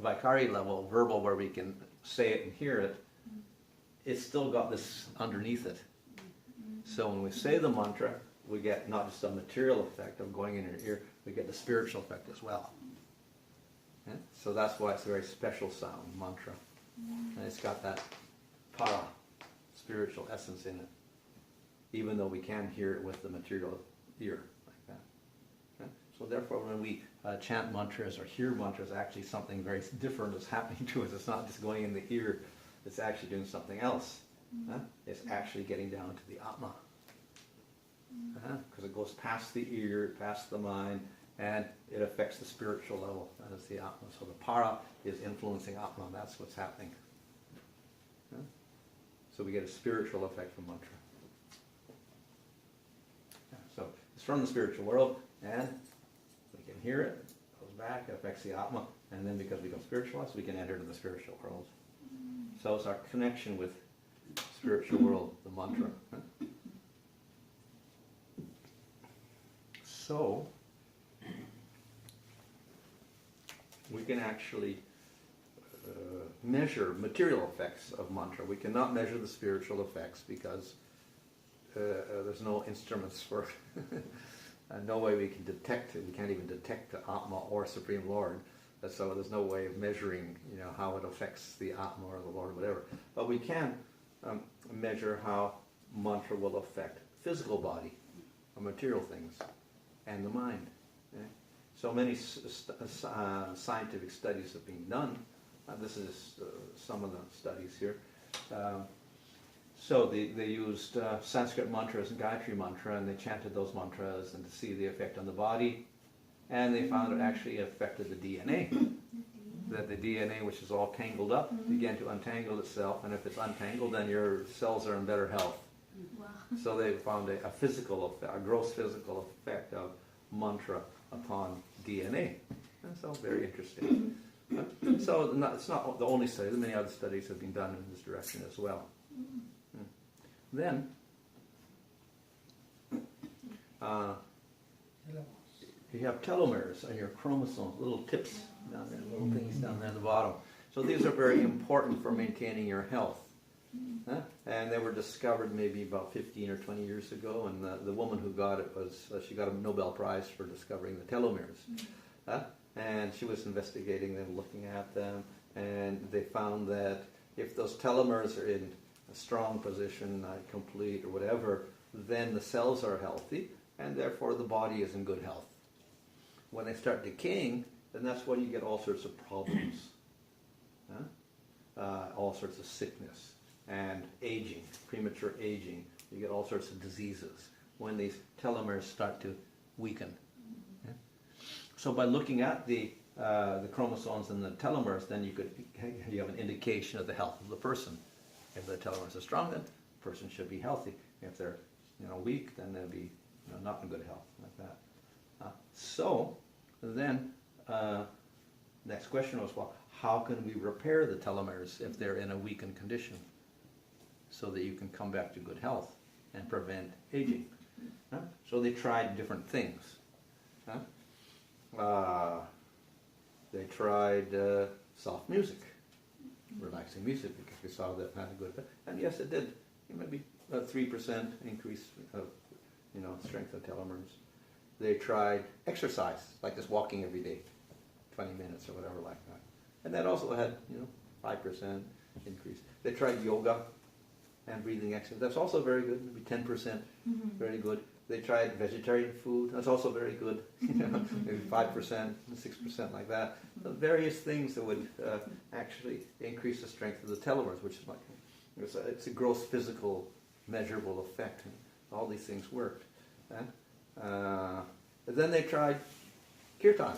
Vaikari level, verbal, where we can say it and hear it, it's still got this underneath it. So when we say the mantra, we get not just a material effect of going in your ear, we get the spiritual effect as well. Yeah? So that's why it's a very special sound, mantra. And it's got that para, spiritual essence in it, even though we can hear it with the material ear, like that. Yeah? So therefore, when we chant mantras or hear mantras, actually something very different is happening to us. It's not just going in the ear, it's actually doing something else. It's actually getting down to the Atma. Because it goes past the ear, past the mind, and it affects the spiritual level. That is the Atma. So the para is influencing Atma. That's what's happening. So we get a spiritual effect from mantra. So it's from the spiritual world, and we can hear it, goes back, it affects the Atma, and then because we become spiritualized, we can enter into the spiritual world. So it's our connection with spiritual world, the mantra. So we can actually measure material effects of mantra. We cannot measure the spiritual effects because there's no instruments for it. No way we can detect it. We can't even detect the Atma or Supreme Lord. So there's no way of measuring, how it affects the Atma or the Lord or whatever. But we can measure how mantra will affect physical body, or material things, and the mind. Okay? So many scientific studies have been done. This is some of the studies here. So they used Sanskrit mantras and Gayatri mantra, and they chanted those mantras and to see the effect on the body. And they found it actually affected the DNA. That the DNA, which is all tangled up, began to untangle itself, and if it's untangled, then your cells are in better health. Wow. So they found a physical effect, a gross physical effect of mantra upon DNA. And so very interesting. So it's not the only study. Many other studies have been done in this direction as well. Then you have telomeres on your chromosomes, little tips down there, little things down there at the bottom. So these are very important for maintaining your health. And they were discovered maybe about 15 or 20 years ago, and the woman who got it she got a Nobel Prize for discovering the telomeres. And she was investigating them, looking at them, and they found that if those telomeres are in a strong position, complete or whatever, then the cells are healthy, and therefore the body is in good health. When they start decaying, then that's when you get all sorts of problems, all sorts of sickness and aging, premature aging. You get all sorts of diseases when these telomeres start to weaken. So by looking at the chromosomes and the telomeres, then you have an indication of the health of the person. If the telomeres are strong, then the person should be healthy. If they're weak, then they'll be not in good health, like that. So then next question was, well, how can we repair the telomeres if they're in a weakened condition so that you can come back to good health and prevent aging? So they tried different things. They tried soft music, relaxing music, because we saw that had a good effect. And yes, it did. Maybe a 3% increase of strength of telomeres. They tried exercise, like just walking every day, 20 minutes or whatever like that. And that also had 5% increase. They tried yoga and breathing exercise. That's also very good, maybe 10%, very good. they tried vegetarian food. That's also very good. Maybe 5%, 6%, like that. Various things that would actually increase the strength of the telomeres, which is like it's a gross physical measurable effect. All these things worked. But then they tried kirtan.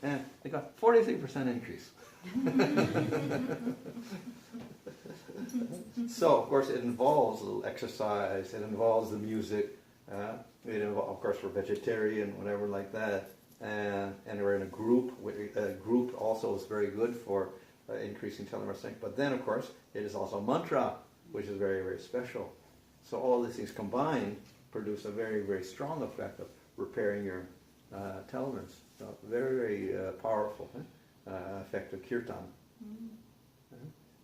And they got 43% increase. So, of course, it involves a little exercise, it involves the music, it involves, of course, we're vegetarian, whatever like that, and we're in a group. A group also is very good for increasing telomere strength, but then, of course, it is also mantra, which is very, very special. So all these things combined produce a very, very strong effect of repairing your telomeres. So very, very powerful effect of kirtan.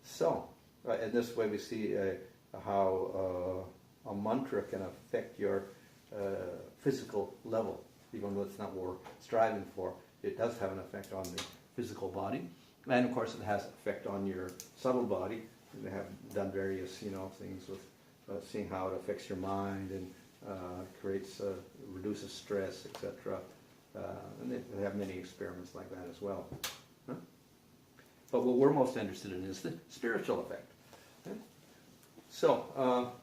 So, in this way we see how a mantra can affect your physical level, even though it's not what we're striving for. It does have an effect on the physical body, and of course it has an effect on your subtle body. They have done various, things with seeing how it affects your mind and creates, reduces stress, etc. And they have many experiments like that as well. But what we're most interested in is the spiritual effect. So, of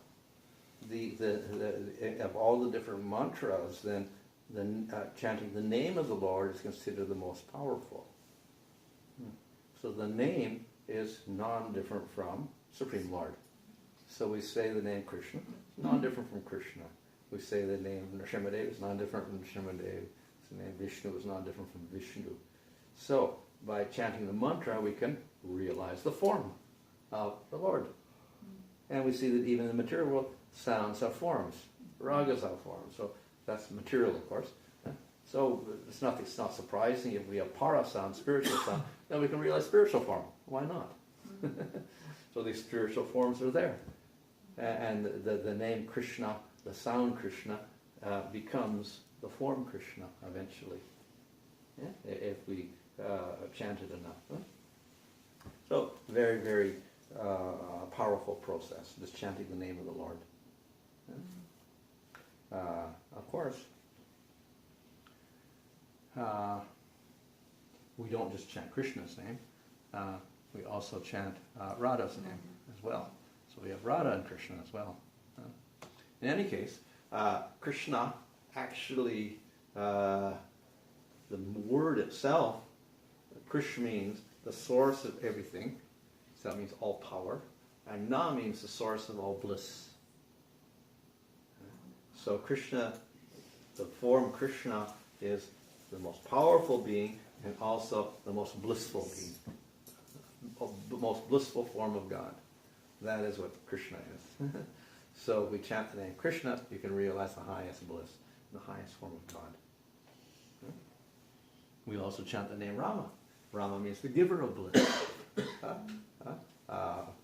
all the different mantras, then chanting the name of the Lord is considered the most powerful. So the name is non-different from Supreme Lord. So we say the name Krishna, non-different from Krishna. We say the name Nrsimhadev is non-different from Nrsimhadev. The name Vishnu is non-different from Vishnu. So, by chanting the mantra, we can realize the form of the Lord. And we see that even in the material world, sounds have forms, ragas have forms. So that's material, of course. So it's not surprising if we have para sound, spiritual sound, then we can realize spiritual form. Why not? So these spiritual forms are there. And the name Krishna, the sound Krishna, becomes the form Krishna eventually. If we chant it enough. So very, very powerful process, this chanting the name of the Lord. Of course, we don't just chant Krishna's name, we also chant Radha's name as well. So we have Radha and Krishna as well. In any case, Krishna actually, the word itself, Krishna means the source of everything, so that means all power, and Na means the source of all bliss. So Krishna, the form Krishna is the most powerful being and also the most blissful being, the most blissful form of God. That is what Krishna is. So if we chant the name Krishna, you can realize the highest bliss, the highest form of God. We also chant the name Rama. Rama means the giver of bliss.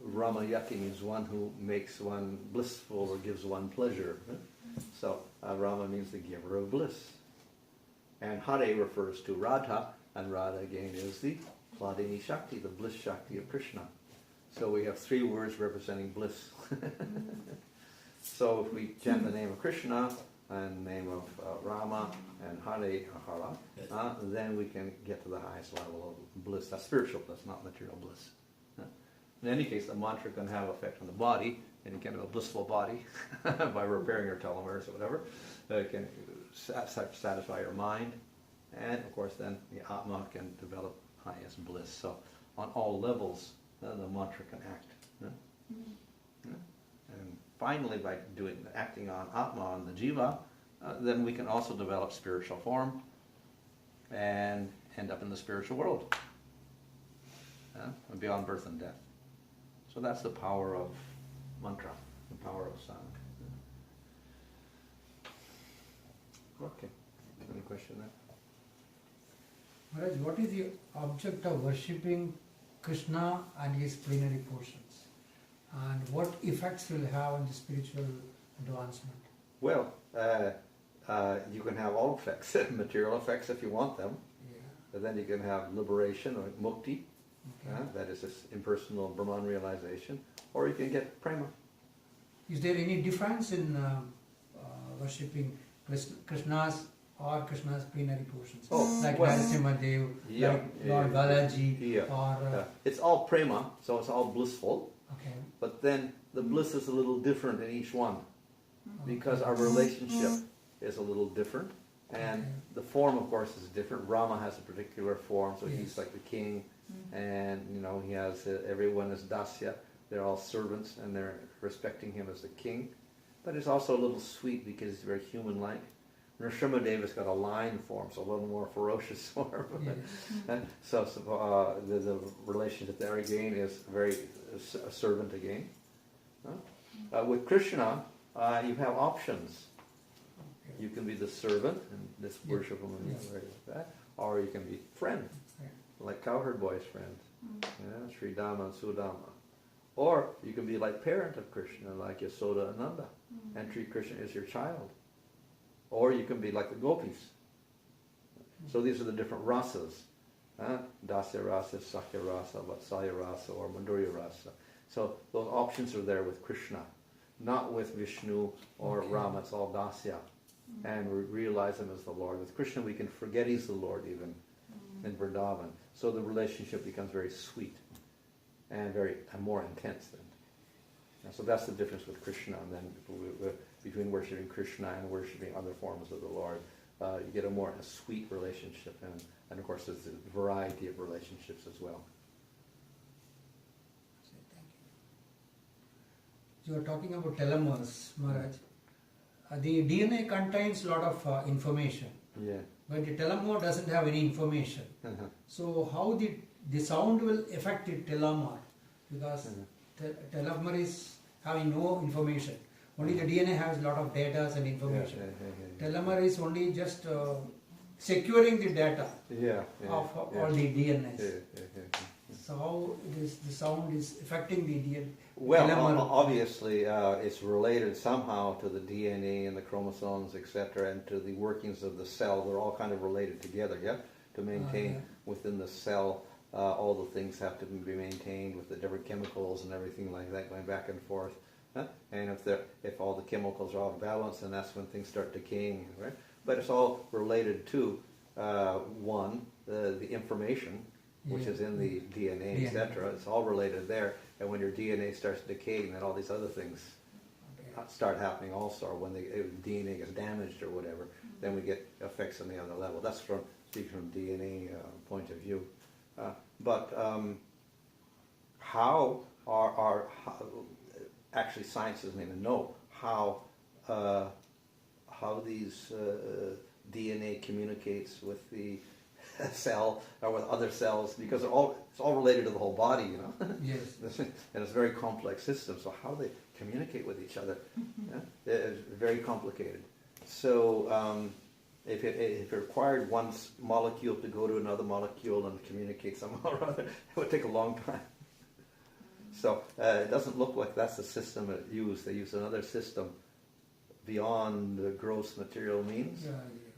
Rama Yaki means one who makes one blissful or gives one pleasure. So Rama means the giver of bliss. And Hare refers to Radha, and Radha again is the Hladini Shakti, the bliss Shakti of Krishna. So we have three words representing bliss. So if we chant the name of Krishna and the name of Rama and Hare Hara, then we can get to the highest level of bliss. That's spiritual bliss, not material bliss. In any case, the mantra can have effect on the body, and you can have a blissful body by repairing your telomeres or whatever. It can satisfy your mind, and of course then the Atma can develop highest bliss. So on all levels, the mantra can act. And finally, by acting on Atma, on the Jiva, then we can also develop spiritual form and end up in the spiritual world, beyond birth and death. So that's the power of mantra, the power of sound. Okay. Any question there? Maharaj, what is the object of worshipping Krishna and his plenary portions? And what effects will have on the spiritual advancement? Well, you can have all effects, material effects if you want them. Yeah. But then you can have liberation or mukti, Okay. that is this impersonal Brahman realization, or you can get prema. Is there any difference in worshipping Krishna's or Krishna's plenary portions? Oh, like well, Narasimhadev, yeah, like Lord Balaji, yeah. or... It's all prema, so it's all blissful, okay. but then the bliss is a little different in each one, because our relationship is a little different, and Okay. the form, of course, is different. Rama has a particular form, so Yes. he's like the king, and he has everyone is dasya. They're all servants, and they're respecting him as the king. But it's also a little sweet because he's very human-like. Nrsimhadeva's got a lion form, so a little more ferocious form. Yes. So the relationship there again is very a servant again. With Krishna, you have options. Okay. You can be the servant and just Yeah. worship him and Yeah. like that, or you can be friend, Yeah. like cowherd boy's friend, Sri Dama and Sudama. Or you can be like parent of Krishna, like Yasoda and Nanda, and treat Krishna as your child. Or you can be like the gopis. So these are the different rasas. Dasya rasa, Sakya rasa, Vatsalya rasa, or Madhurya rasa. So those options are there with Krishna, not with Vishnu or Okay. Rama. It's all Dasya. And we realize him as the Lord. With Krishna we can forget he's the Lord even in Vrindavan. So the relationship becomes very sweet and more intense then. And so that's the difference with Krishna, and then between worshiping Krishna and worshiping other forms of the Lord. You get a more sweet relationship, and of course there's a variety of relationships as well. Thank you. You are talking about telomeres, Maharaj. The DNA contains a lot of information, Yeah. but the telomere doesn't have any information. So how the sound will affect the telomere? Because telomere is having no information. Only the DNA has a lot of data and information. Telomere is only just securing the data of all the DNAs. So how the sound is affecting the DNA? Well, telomere? obviously, it's related somehow to the DNA and the chromosomes, etc., and to the workings of the cell. They're all kind of related together, yeah? To maintain within the cell, all the things have to be maintained with the different chemicals and everything like that, going back and forth. And if all the chemicals are off balance, then that's when things start decaying, right? But it's all related to, the information, which is in the DNA, etc. It's all related there. And when your DNA starts decaying, then all these other things start happening also. When the DNA gets damaged or whatever, then we get effects on the other level. That's speaking from DNA point of view. But how actually science doesn't even know how these DNA communicates with the cell or with other cells, because it's all related to the whole body, you know. Yes. And it's a very complex system. So how they communicate with each other, is very complicated. So if it required one molecule to go to another molecule and communicate somehow or other, it would take a long time. So it doesn't look like that's the system it used. They used another system beyond the gross material means.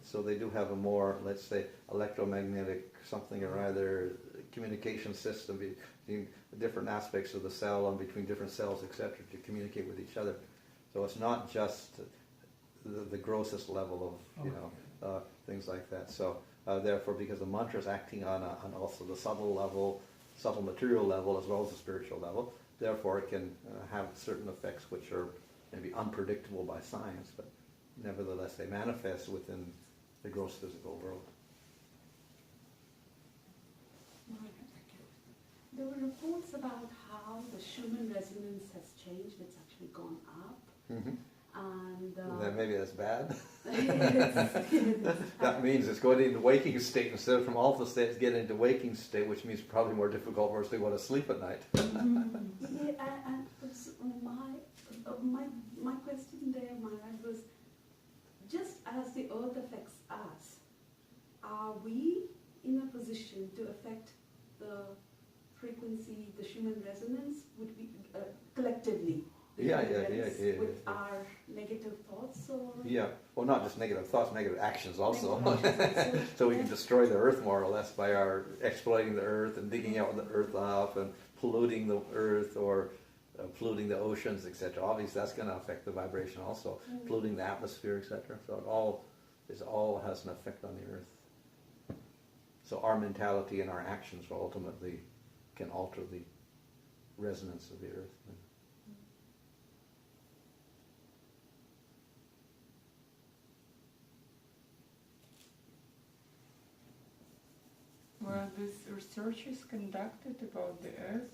So they do have a more, let's say, electromagnetic something or other communication system between different aspects of the cell and between different cells, etc., to communicate with each other. So it's not just the grossest level of things like that. So therefore, because the mantra is acting on also the subtle level, subtle material level as well as the spiritual level, therefore it can have certain effects which are maybe unpredictable by science, but nevertheless they manifest within the gross physical world. There were reports about how the Schumann resonance has changed. It's actually gone up. Mm-hmm. And Then maybe that's bad. yes. That means it's going into waking state instead of from alpha state, it's getting into waking state, which means probably more difficult for us to want to sleep at night. Yeah, and it's my question there, Maharaj, was just as the earth affects us, are we in a position to affect the frequency, the Schumann resonance, would we collectively? With our negative thoughts, or Well, not just negative thoughts, negative actions also. Negative actions. So we can destroy the earth more or less by our exploiting the earth and digging out the earth off and polluting the earth, or polluting the oceans, etc. Obviously, that's going to affect the vibration also, polluting the atmosphere, etc. So it all has an effect on the earth. So our mentality and our actions will ultimately can alter the resonance of the earth. Well, this research is conducted about the Earth.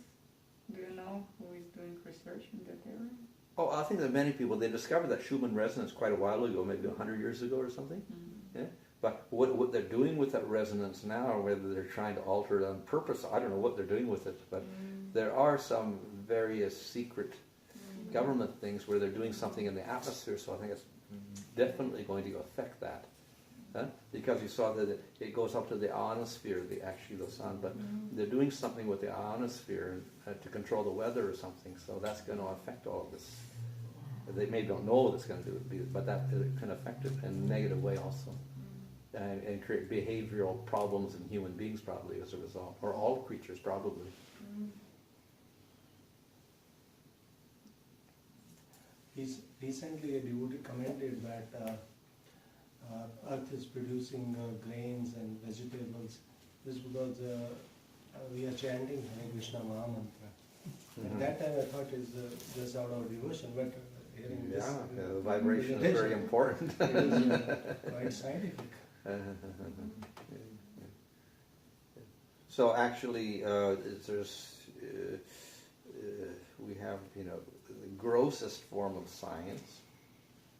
Do you know who is doing research in that area? Oh, I think that many people, they discovered that Schumann resonance quite a while ago, maybe 100 years ago or something. Mm-hmm. Yeah? But what they're doing with that resonance now, or whether they're trying to alter it on purpose, I don't know what they're doing with it. But there are some various secret government things where they're doing something in the atmosphere, so I think it's definitely going to affect that. Because you saw that it goes up to the ionosphere, actually the sun, but they're doing something with the ionosphere to control the weather or something, so that's going to affect all of this. They maybe don't know what it's going to do, but that it can affect it in a negative way also, and create behavioral problems in human beings probably as a result, or all creatures probably. Recently, a devotee commented that Earth is producing grains and vegetables. This is because we are chanting Hare Krishna Maha Mantra. At that time, I thought it's just out of devotion, but hearing this, The vibration is very important. it is quite scientific. So actually, we have the grossest form of science,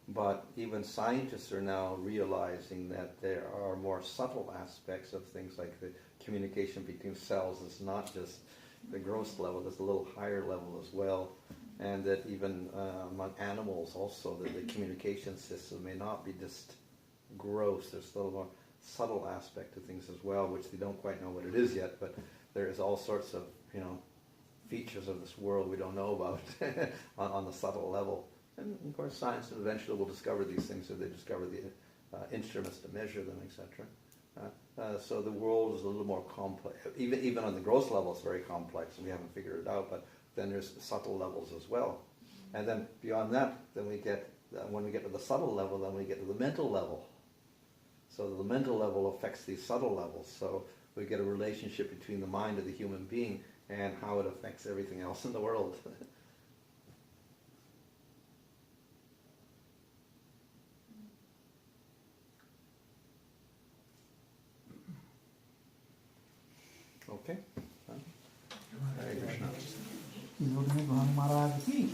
but even scientists are now realizing that there are more subtle aspects of things like the communication between cells. It's not just the gross level; there's a little higher level as well, and that even among animals also, that the communication system may not be just gross. There's a little more subtle aspect to things as well, which they don't quite know what it is yet, but there is all sorts of features of this world we don't know about on the subtle level. And of course science eventually will discover these things, if they discover the instruments to measure them, etc. So the world is a little more complex. Even on the gross level it's very complex, and we haven't figured it out, but then there's subtle levels as well. And then beyond that, then when we get to the subtle level, then we get to the mental level. So the mental level affects these subtle levels. So we get a relationship between the mind of the human being and how it affects everything else in the world. Okay. Hare Krishna. Bhanu Maharaj ki